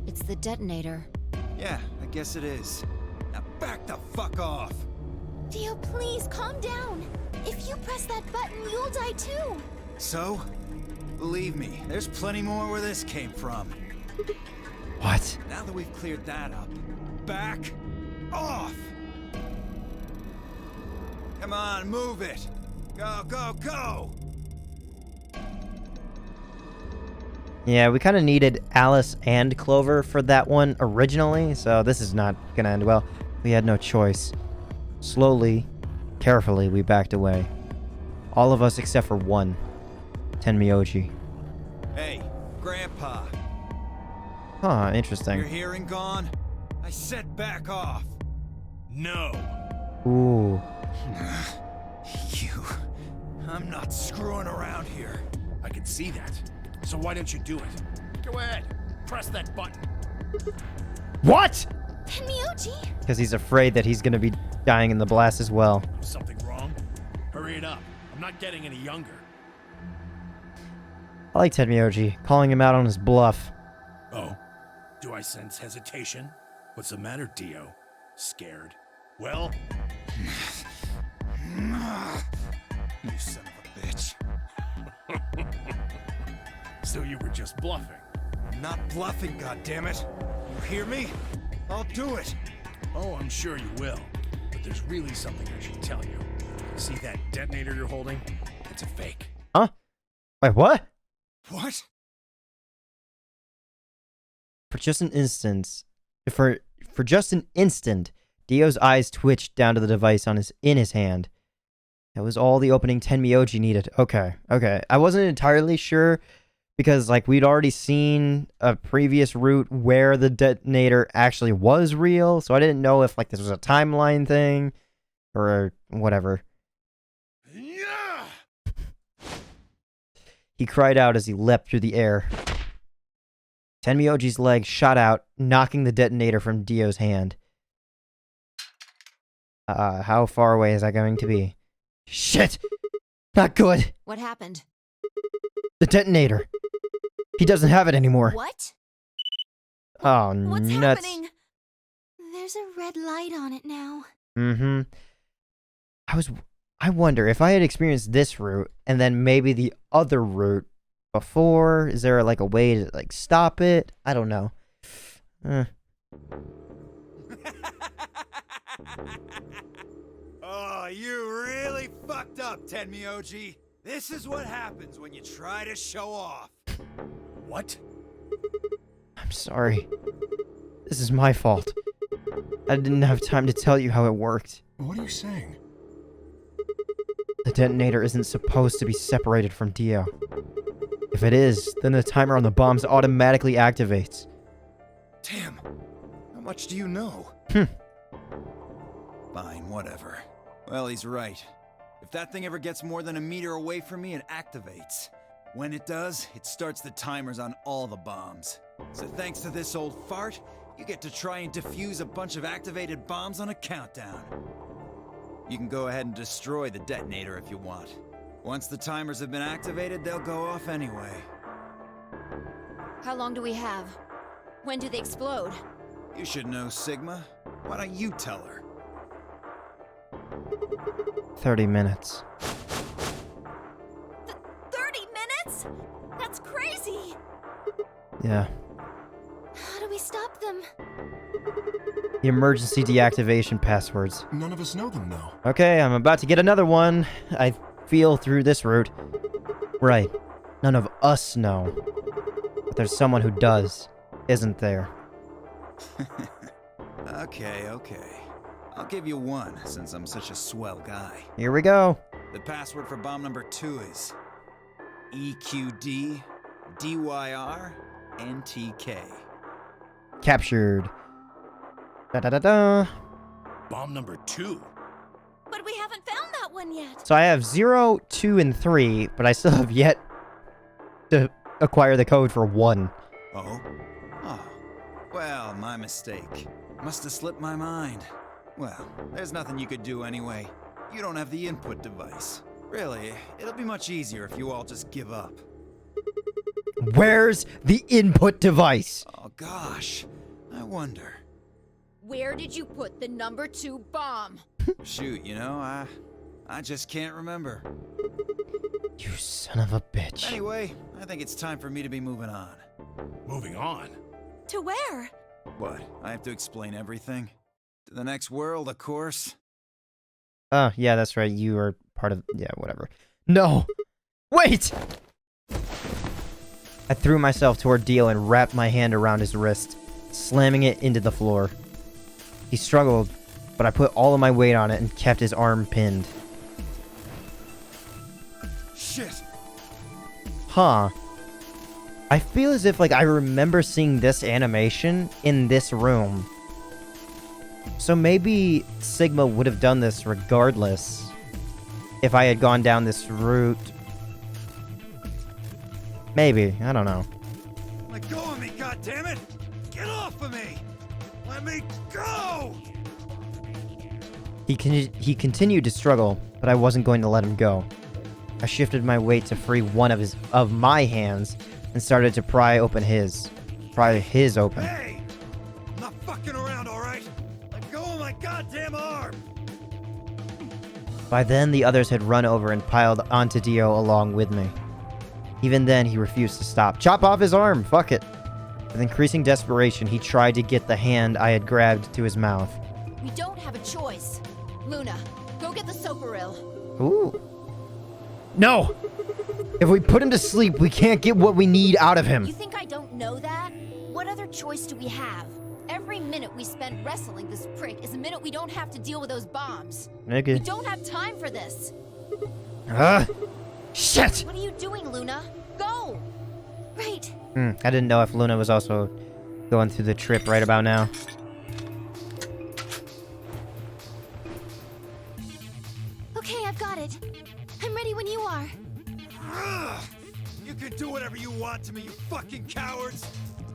Speaker 8: It's the detonator.
Speaker 4: Yeah, I guess it is. Now back the fuck off!
Speaker 3: Dio, please calm down. If you press that button, you'll die too.
Speaker 4: So? Believe me, there's plenty more where this came from.
Speaker 1: What?
Speaker 4: Now that we've cleared that up, back off! Come on, move it! Go, go, go!
Speaker 1: Yeah, we kind of needed Alice and Clover for that one originally, so this is not gonna end well. We had no choice. Slowly, carefully, we backed away. All of us except for one. Tenmyoji.
Speaker 4: Hey, Grandpa.
Speaker 1: Huh,
Speaker 4: Your
Speaker 1: interesting.
Speaker 4: hearing gone? I said back off!
Speaker 6: No.
Speaker 1: Ooh.
Speaker 4: You... I'm not screwing around here.
Speaker 6: I can see that. So why don't you do it? Go ahead. Press that button.
Speaker 1: What?
Speaker 3: Tenmyoji!
Speaker 1: Because he's afraid that he's gonna be dying in the blast as well.
Speaker 6: Something wrong? Hurry it up. I'm not getting any younger.
Speaker 1: I like Tenmyoji, calling him out on his bluff.
Speaker 6: Oh? Do I sense hesitation? What's the matter, Dio? Scared? Well?
Speaker 4: You son of a bitch.
Speaker 6: So you were just bluffing?
Speaker 4: I'm not bluffing, goddammit. You hear me? I'll do it.
Speaker 6: Oh, I'm sure you will. But there's really something I should tell you. See that detonator you're holding? It's a fake.
Speaker 1: Huh? Wait, what?
Speaker 4: What?
Speaker 1: For just an instant, Dio's eyes twitched down to the device in his hand. That was all the opening Tenmyoji needed. Okay. I wasn't entirely sure because, like, we'd already seen a previous route where the detonator actually was real, so I didn't know if, like, this was a timeline thing or whatever.
Speaker 6: Yeah!
Speaker 1: He cried out as he leapt through the air. Tenmyoji's leg shot out, knocking the detonator from Dio's hand. How far away is that going to be? Shit! Not good!
Speaker 8: What happened?
Speaker 1: The detonator! He doesn't have it anymore.
Speaker 8: What?
Speaker 1: Oh,
Speaker 3: What's
Speaker 1: nuts.
Speaker 3: happening? There's a red light on it now.
Speaker 1: Mm-hmm. I wonder if I had experienced this route and then maybe the other route before, is there like a way to like stop it? I don't know.
Speaker 4: Oh, you really fucked up, Tenmyoji. This is what happens when you try to show off.
Speaker 6: What?
Speaker 1: I'm sorry. This is my fault. I didn't have time to tell you how it worked.
Speaker 5: What are you saying?
Speaker 1: The detonator isn't supposed to be separated from Dio. If it is, then the timer on the bombs automatically activates.
Speaker 10: Damn. How much do you know? Fine, whatever. Well, he's right. If that thing ever gets more than a meter away from me, it activates. When it does, it starts the timers on all the bombs. So thanks to this old fart, you get to try and defuse a bunch of activated bombs on a countdown. You can go ahead and destroy the detonator if you want. Once the timers have been activated, they'll go off anyway.
Speaker 8: How long do we have? When do they explode?
Speaker 10: You should know, Sigma. Why don't you tell her?
Speaker 1: 30 minutes.
Speaker 3: 30 minutes? That's crazy!
Speaker 1: Yeah.
Speaker 3: How do we stop them?
Speaker 1: The emergency deactivation passwords.
Speaker 5: None of us know them, though.
Speaker 1: Okay, I'm about to get another one. I feel through this route. Right. None of us know. But there's someone who does, isn't there?
Speaker 10: Okay. I'll give you one, since I'm such a swell guy.
Speaker 1: Here we go.
Speaker 10: The password for bomb number 2 is EQD DYR NTK.
Speaker 1: Captured. Da-da-da-da.
Speaker 6: Bomb number 2?
Speaker 3: But we haven't found that one yet.
Speaker 1: So I have 0, 2, and 3, but I still have yet to acquire the code for 1.
Speaker 10: Oh? Well, my mistake. Must have slipped my mind. Well, there's nothing you could do anyway. You don't have the input device. Really, it'll be much easier if you all just give up.
Speaker 1: Where's the input device?
Speaker 10: Oh gosh, I wonder.
Speaker 8: Where did you put the number 2 bomb?
Speaker 10: Shoot, I just can't remember.
Speaker 1: You son of a bitch.
Speaker 10: Anyway, I think it's time for me to be moving on.
Speaker 6: Moving on?
Speaker 3: To where?
Speaker 10: What, I have to explain everything? To the next world, of course.
Speaker 1: Oh, yeah, that's right. You are part of... Yeah, whatever. No! Wait! I threw myself toward Dio and wrapped my hand around his wrist, slamming it into the floor. He struggled, but I put all of my weight on it and kept his arm pinned.
Speaker 10: Shit!
Speaker 1: Huh. I feel as if, like, I remember seeing this animation in this room. So maybe Sigma would have done this regardless if I had gone down this route. Maybe. I don't know.
Speaker 10: Let go of me, goddammit! Get off of me! Let me go!
Speaker 1: He continued to struggle, but I wasn't going to let him go. I shifted my weight to free one of my hands and started to pry his open.
Speaker 10: Hey! I'm not fucking around, alright? Let go of my goddamn arm!
Speaker 1: By then, the others had run over and piled onto Dio along with me. Even then, he refused to stop. Chop off his arm! Fuck it! With increasing desperation, he tried to get the hand I had grabbed to his mouth.
Speaker 8: We don't have a choice. Luna, go get the soparil.
Speaker 1: Ooh. No! If we put him to sleep, we can't get what we need out of him.
Speaker 8: You think I don't know that? What other choice do we have? Every minute we spend wrestling this prick is a minute we don't have to deal with those bombs.
Speaker 1: Okay.
Speaker 8: We don't have time for this.
Speaker 1: Shit!
Speaker 8: What are you doing, Luna? Go!
Speaker 3: Right.
Speaker 1: I didn't know if Luna was also going through the trip right about now.
Speaker 3: Okay, I've got it. I'm ready when you are.
Speaker 10: You can do whatever you want to me, you fucking cowards!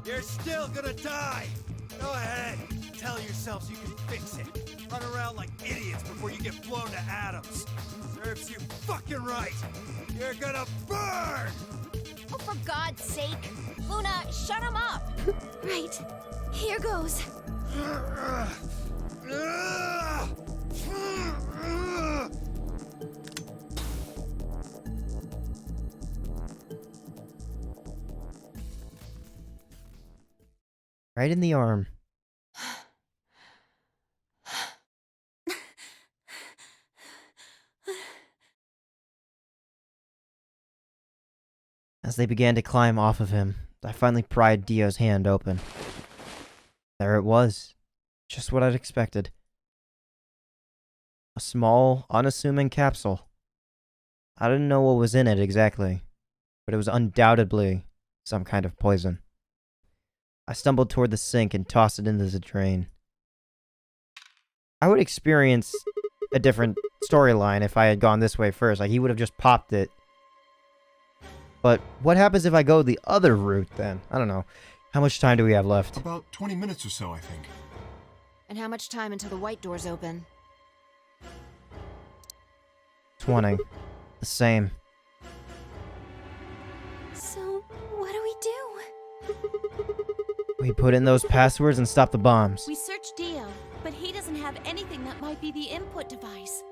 Speaker 10: You're still gonna die! Go ahead, tell yourselves you can fix it. Run around like idiots before you get blown to atoms. Serves you fucking right! You're gonna burn!
Speaker 8: Oh, for God's sake! Luna, shut him up!
Speaker 3: Right. Here goes.
Speaker 1: Right in the arm. As they began to climb off of him, I finally pried Dio's hand open. There it was. Just what I'd expected. A small, unassuming capsule. I didn't know what was in it exactly, but it was undoubtedly some kind of poison. I stumbled toward the sink and tossed it into the drain. I would experience a different storyline if I had gone this way first. Like, he would have just popped it. But what happens if I go the other route then? I don't know. How much time do we have left?
Speaker 5: About 20 minutes or so, I think.
Speaker 8: And how much time until the white doors open?
Speaker 1: 20. The same.
Speaker 3: So, what do we do?
Speaker 1: We put in those passwords and stop the bombs.
Speaker 11: We searched Dio, but he doesn't have anything that might be the input device.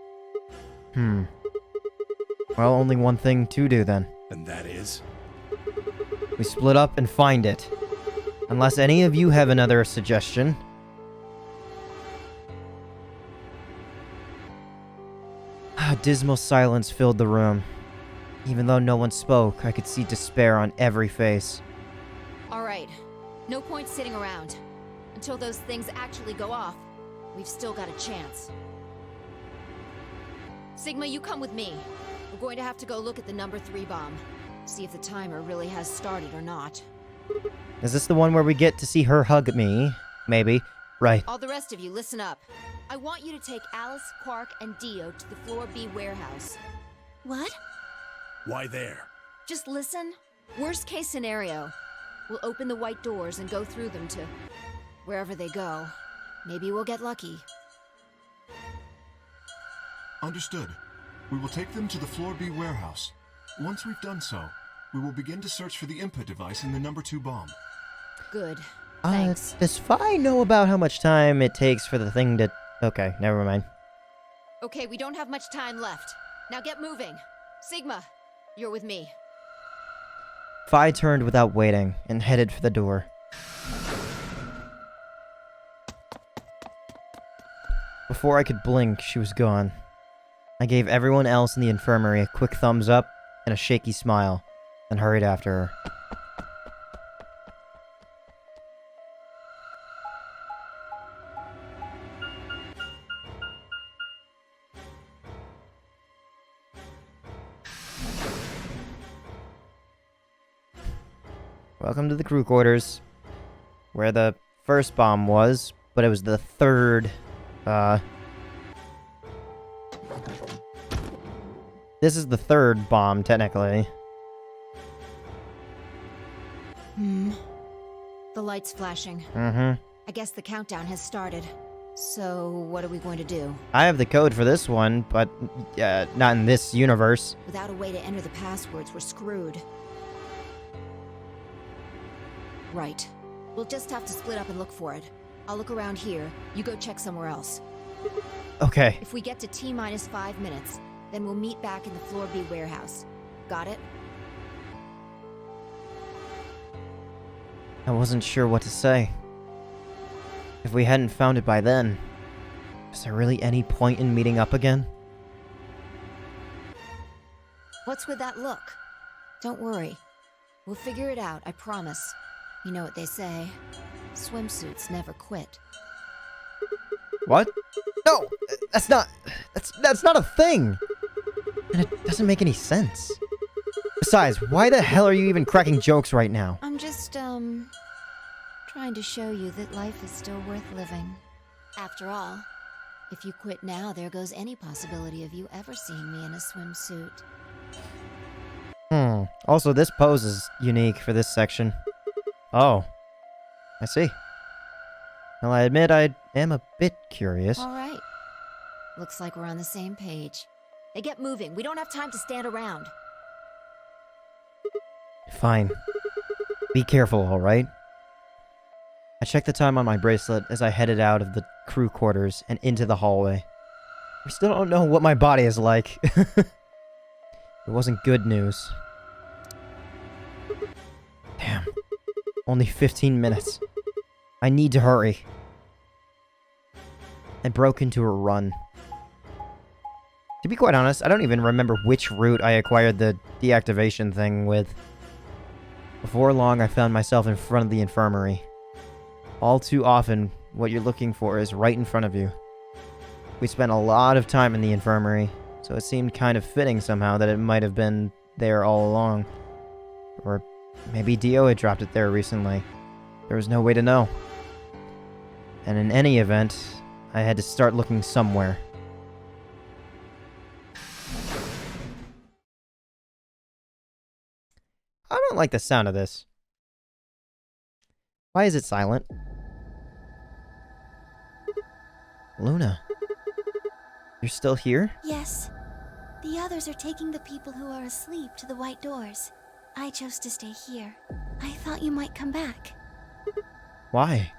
Speaker 1: Well, only one thing to do then.
Speaker 6: And that is?
Speaker 1: We split up and find it. Unless any of you have another suggestion. A dismal silence filled the room. Even though no one spoke, I could see despair on every face.
Speaker 8: All right. No point sitting around. Until those things actually go off, we've still got a chance. Sigma, you come with me. We're going to have to go look at the number 3 bomb. See if the timer really has started or not.
Speaker 1: Is this the one where we get to see her hug me? Maybe. Right.
Speaker 8: All the rest of you, listen up. I want you to take Alice, Quark, and Dio to the Floor B warehouse.
Speaker 3: What?
Speaker 6: Why there?
Speaker 8: Just listen. Worst case scenario. We'll open the white doors and go through them to wherever they go. Maybe we'll get lucky.
Speaker 5: Understood. We will take them to the Floor B warehouse. Once we've done so, we will begin to search for the input device in the number 2 bomb.
Speaker 8: Good. Thanks.
Speaker 1: Does Fi know about how much time it takes for the thing to... Okay, never mind.
Speaker 8: Okay, we don't have much time left. Now get moving. Sigma, you're with me.
Speaker 1: Fi turned without waiting and headed for the door. Before I could blink, she was gone. I gave everyone else in the infirmary a quick thumbs up and a shaky smile, then hurried after her. Welcome to the crew quarters, where the first bomb was, but it was the third, This is the third bomb, technically.
Speaker 8: The light's flashing.
Speaker 1: I
Speaker 8: guess the countdown has started. So, what are we going to do?
Speaker 1: I have the code for this one, but, not in this universe.
Speaker 8: Without a way to enter the passwords, we're screwed. Right. We'll just have to split up and look for it. I'll look around here. You go check somewhere else.
Speaker 1: Okay.
Speaker 8: If we get to T-minus 5 minutes, then we'll meet back in the Floor B warehouse. Got it?
Speaker 1: I wasn't sure what to say. If we hadn't found it by then, is there really any point in meeting up again?
Speaker 8: What's with that look? Don't worry. We'll figure it out, I promise. You know what they say, swimsuits never quit.
Speaker 1: What? No, that's not a thing. And it doesn't make any sense. Besides, why the hell are you even cracking jokes right now?
Speaker 8: I'm just, trying to show you that life is still worth living. After all, if you quit now, there goes any possibility of you ever seeing me in a swimsuit.
Speaker 1: Also, this pose is unique for this section. Oh. I see. Well, I admit I am a bit curious.
Speaker 8: All right. Looks like we're on the same page. Hey, get moving. We don't have time to stand around.
Speaker 1: Fine. Be careful, alright? I checked the time on my bracelet as I headed out of the crew quarters and into the hallway. We still don't know what my body is like. It wasn't good news. Damn. Only 15 minutes. I need to hurry. I broke into a run. To be quite honest, I don't even remember which route I acquired the deactivation thing with. Before long, I found myself in front of the infirmary. All too often, what you're looking for is right in front of you. We spent a lot of time in the infirmary, so it seemed kind of fitting somehow that it might have been there all along. Or maybe Dio had dropped it there recently. There was no way to know. And in any event, I had to start looking somewhere. I don't like the sound of this. Why is it silent? Luna. You're still here?
Speaker 3: Yes. The others are taking the people who are asleep to the white doors. I chose to stay here. I thought you might come back.
Speaker 1: Why?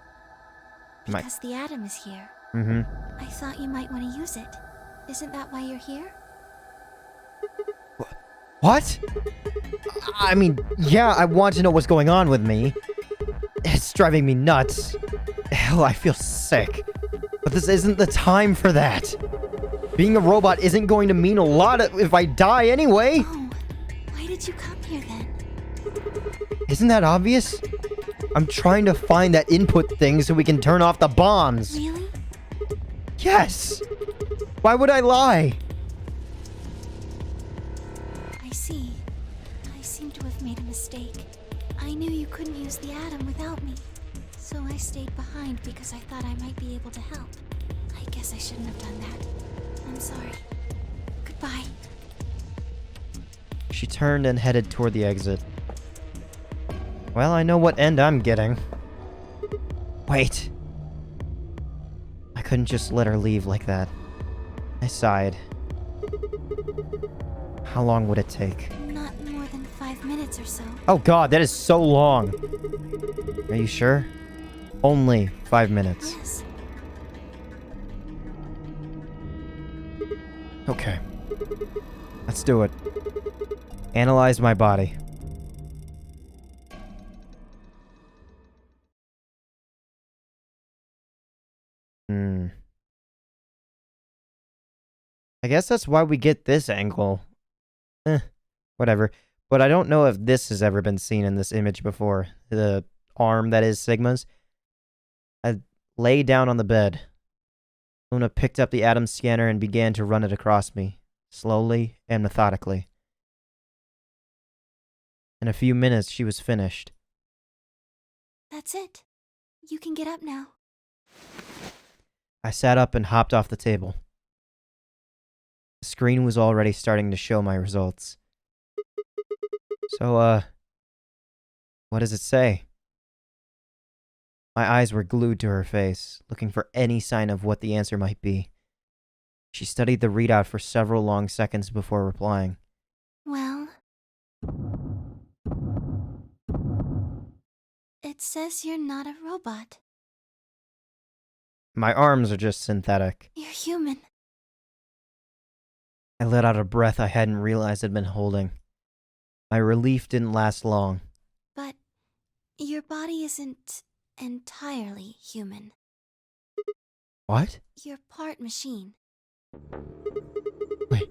Speaker 3: Because the atom is here. I thought you might want to use it. Isn't that why you're here?
Speaker 1: What? I mean, yeah, I want to know what's going on with me. It's driving me nuts. Hell, I feel sick. But this isn't the time for that. Being a robot isn't going to mean a lot if I die anyway.
Speaker 3: Oh, why did you come here then?
Speaker 1: Isn't that obvious? I'm trying to find that input thing so we can turn off the bombs.
Speaker 3: Really?
Speaker 1: Yes! Why would I lie?
Speaker 3: I see. I seem to have made a mistake. I knew you couldn't use the atom without me. So I stayed behind because I thought I might be able to help. I guess I shouldn't have done that. I'm sorry. Goodbye.
Speaker 1: She turned and headed toward the exit. Well, I know what end I'm getting. Wait. I couldn't just let her leave like that. I sighed. How long would it take?
Speaker 3: Not more than 5 minutes or so.
Speaker 1: Oh god, that is so long. Are you sure? Only 5 minutes.
Speaker 3: Yes.
Speaker 1: Okay. Let's do it. Analyze my body. I guess that's why we get this angle. Whatever. But I don't know if this has ever been seen in this image before. The arm that is Sigma's. I lay down on the bed. Luna picked up the atom scanner and began to run it across me, slowly and methodically. In a few minutes, she was finished.
Speaker 3: That's it. You can get up now.
Speaker 1: I sat up and hopped off the table. The screen was already starting to show my results. So, what does it say? My eyes were glued to her face, looking for any sign of what the answer might be. She studied the readout for several long seconds before replying.
Speaker 3: Well... It says you're not a robot.
Speaker 1: My arms are just synthetic.
Speaker 3: You're human.
Speaker 1: I let out a breath I hadn't realized I'd been holding. My relief didn't last long.
Speaker 3: But your body isn't entirely human.
Speaker 1: What?
Speaker 3: You're part machine.
Speaker 1: Wait,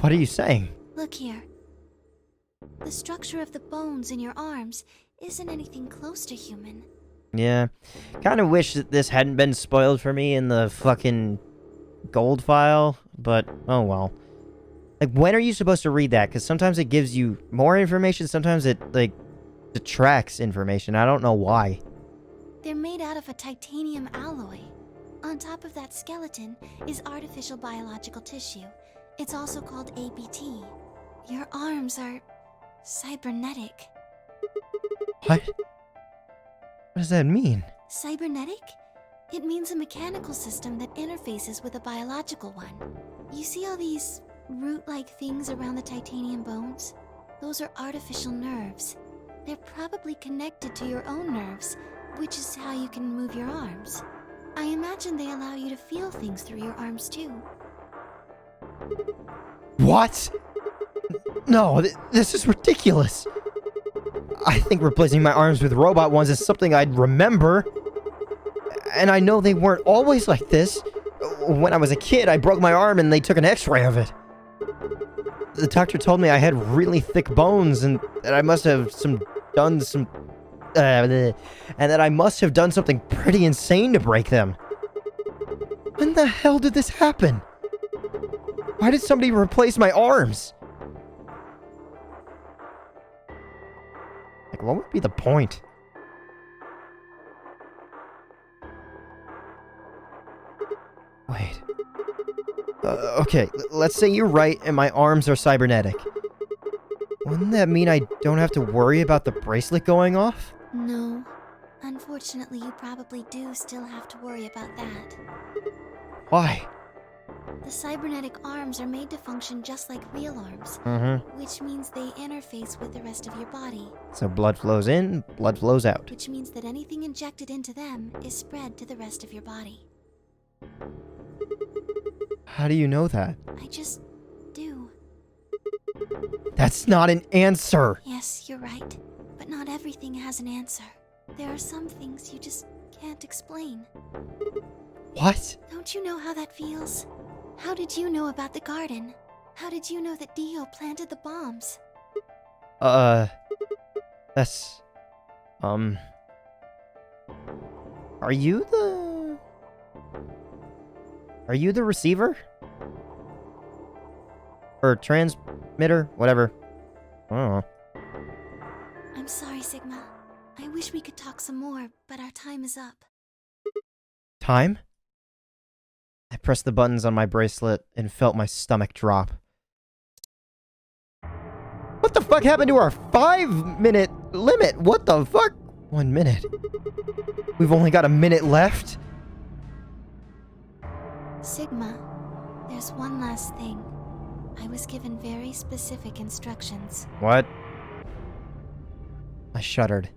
Speaker 1: what are you saying?
Speaker 3: Look here. The structure of the bones in your arms, isn't anything close to human.
Speaker 1: Yeah. Kind of wish that this hadn't been spoiled for me in the fucking gold file, but oh well. Like, when are you supposed to read that? Because sometimes it gives you more information, sometimes it, like, detracts information. I don't know why.
Speaker 3: They're made out of a titanium alloy. On top of that skeleton is artificial biological tissue. It's also called ABT. Your arms are cybernetic.
Speaker 1: What? What does that mean?
Speaker 3: Cybernetic? It means a mechanical system that interfaces with a biological one. You see all these root-like things around the titanium bones? Those are artificial nerves. They're probably connected to your own nerves, which is how you can move your arms. I imagine they allow you to feel things through your arms too.
Speaker 1: What? No, this is ridiculous. I think replacing my arms with robot ones is something I'd remember. And I know they weren't always like this. When I was a kid, I broke my arm and they took an x-ray of it. The doctor told me I had really thick bones and that I must have done something pretty insane to break them. When the hell did this happen? Why did somebody replace my arms? Like, what would be the point? Wait. Okay, let's say you're right and my arms are cybernetic. Wouldn't that mean I don't have to worry about the bracelet going off?
Speaker 3: No. Unfortunately, you probably do still have to worry about that.
Speaker 1: Why?
Speaker 3: The cybernetic arms are made to function just like real arms, which means they interface with the rest of your body.
Speaker 1: So blood flows in, blood flows out.
Speaker 3: Which means that anything injected into them is spread to the rest of your body.
Speaker 1: How do you know that?
Speaker 3: I just do.
Speaker 1: That's not an answer!
Speaker 3: Yes, you're right. But not everything has an answer. There are some things you just can't explain.
Speaker 1: What?
Speaker 3: Don't you know how that feels? How did you know about the garden? How did you know that Dio planted the bombs?
Speaker 1: That's... Are you the receiver? Or transmitter? Whatever. I don't know.
Speaker 3: I'm sorry, Sigma. I wish we could talk some more, but our time is up.
Speaker 1: Time? I pressed the buttons on my bracelet and felt my stomach drop. What the fuck happened to our 5-minute limit? What the fuck? 1 minute. We've only got a minute left?
Speaker 3: Sigma, there's one last thing. I was given very specific instructions.
Speaker 1: What? I shuddered.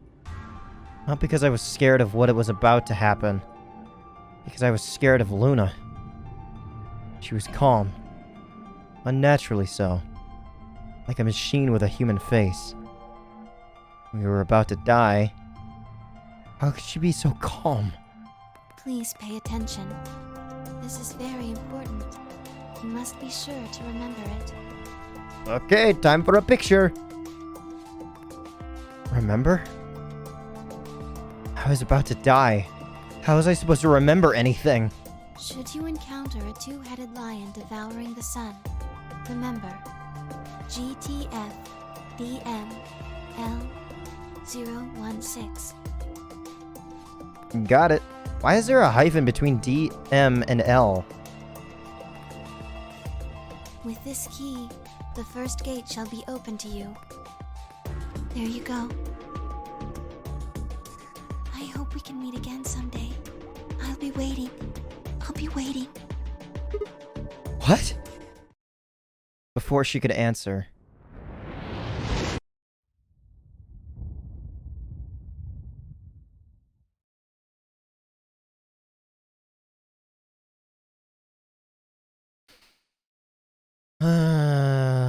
Speaker 1: Not because I was scared of what it was about to happen. Because I was scared of Luna. She was calm. Unnaturally so. Like a machine with a human face. We were about to die. How could she be so calm?
Speaker 3: Please pay attention. This is very important. You must be sure to remember it.
Speaker 1: Okay, time for a picture. Remember? I was about to die. How was I supposed to remember anything?
Speaker 3: Should you encounter a two-headed lion devouring the sun, remember, GTF DM L016.
Speaker 1: Got it. Why is there a hyphen between D, M, and L?
Speaker 3: With this key, the first gate shall be open to you. There you go. I hope we can meet again someday. I'll be waiting. I'll be waiting.
Speaker 1: What? Before she could answer.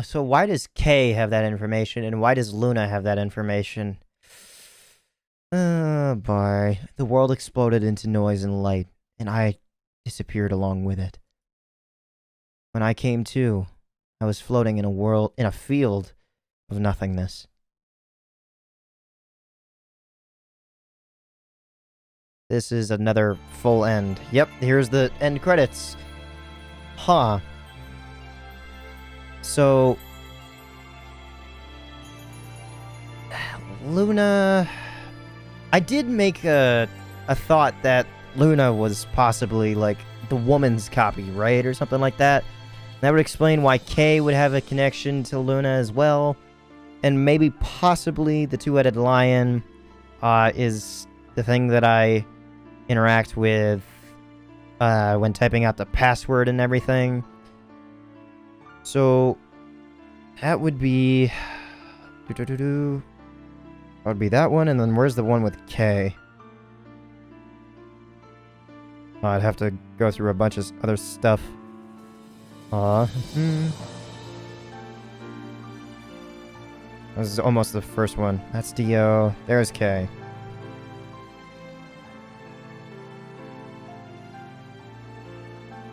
Speaker 1: So why does Kay have that information, and why does Luna have that information? Oh boy. The world exploded into noise and light, and I disappeared along with it. When I came to, I was floating in a field of nothingness. this is another full end. Yep, here's the end credits. Huh. So... Luna... I did make a thought that Luna was possibly, like, the woman's copy, right? Or something like that. That would explain why Kay would have a connection to Luna as well. And maybe possibly the two-headed lion is the thing that I interact with when typing out the password and everything. So that would be... That would be that one, and then where's the one with K? Oh, I'd have to go through a bunch of other stuff. This is almost the first one. That's Dio. There's K.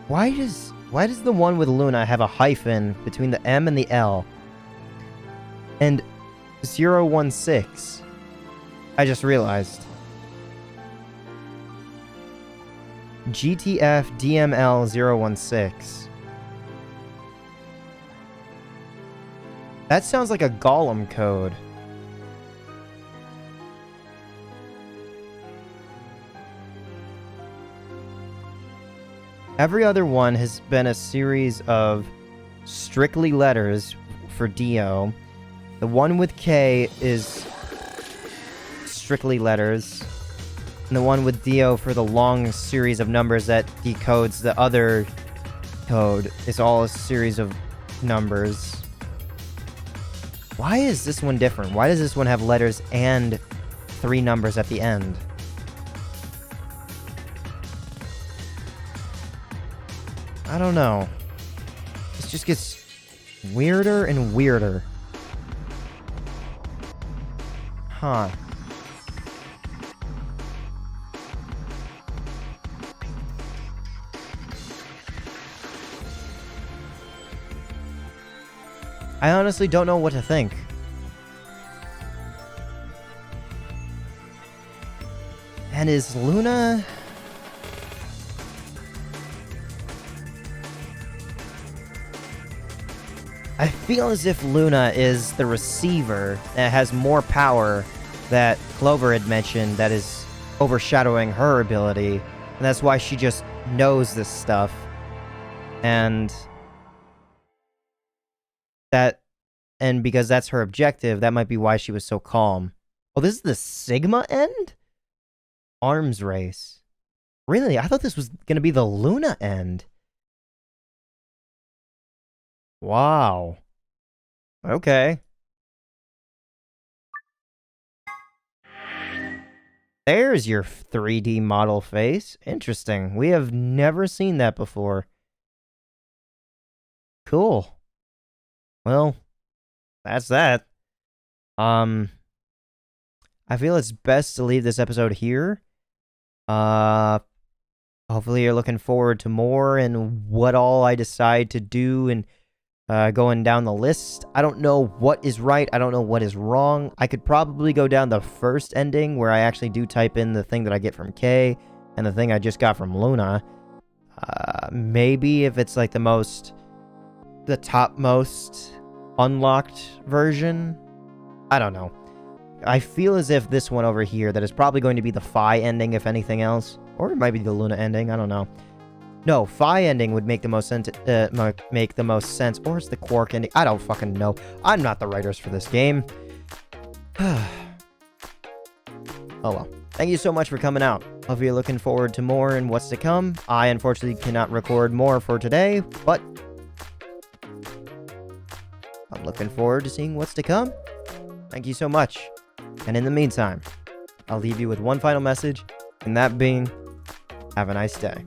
Speaker 1: Why does the one with Luna have a hyphen between the M and the L? And 016. I just realized. GTF DML 016. That sounds like a Gollum code. Every other one has been a series of strictly letters for Dio. The one with K is strictly letters. And the one with Dio for the long series of numbers that decodes the other code is all a series of numbers. Why is this one different? Why does this one have letters and 3 numbers at the end? I don't know. This just gets weirder and weirder. Huh. I honestly don't know what to think. And is Luna... I feel as if Luna is the receiver that has more power that Clover had mentioned that is overshadowing her ability. And that's why she just knows this stuff. And because that's her objective, that might be why she was so calm. Oh, this is the Sigma end? Arms race. Really? I thought this was going to be the Luna end. Wow. Okay. There's your 3D model face. Interesting. We have never seen that before. Cool. Well, that's that. I feel it's best to leave this episode here. Hopefully you're looking forward to more and what all I decide to do and going down the list. I don't know what is right. I don't know what is wrong. I could probably go down the first ending where I actually do type in the thing that I get from Kay and the thing I just got from Luna. Maybe if it's like the topmost unlocked version. I don't know. I feel as if this one over here, that is probably going to be the Phi ending, if anything else. Or it might be the Luna ending. I don't know. No, Phi ending would make the most sense. Or it's the Quark ending. I don't fucking know. I'm not the writers for this game. Oh well. Thank you so much for coming out. Hope you're looking forward to more and what's to come. I unfortunately cannot record more for today, but I'm looking forward to seeing what's to come. Thank you so much. And in the meantime, I'll leave you with one final message, and that being, have a nice day.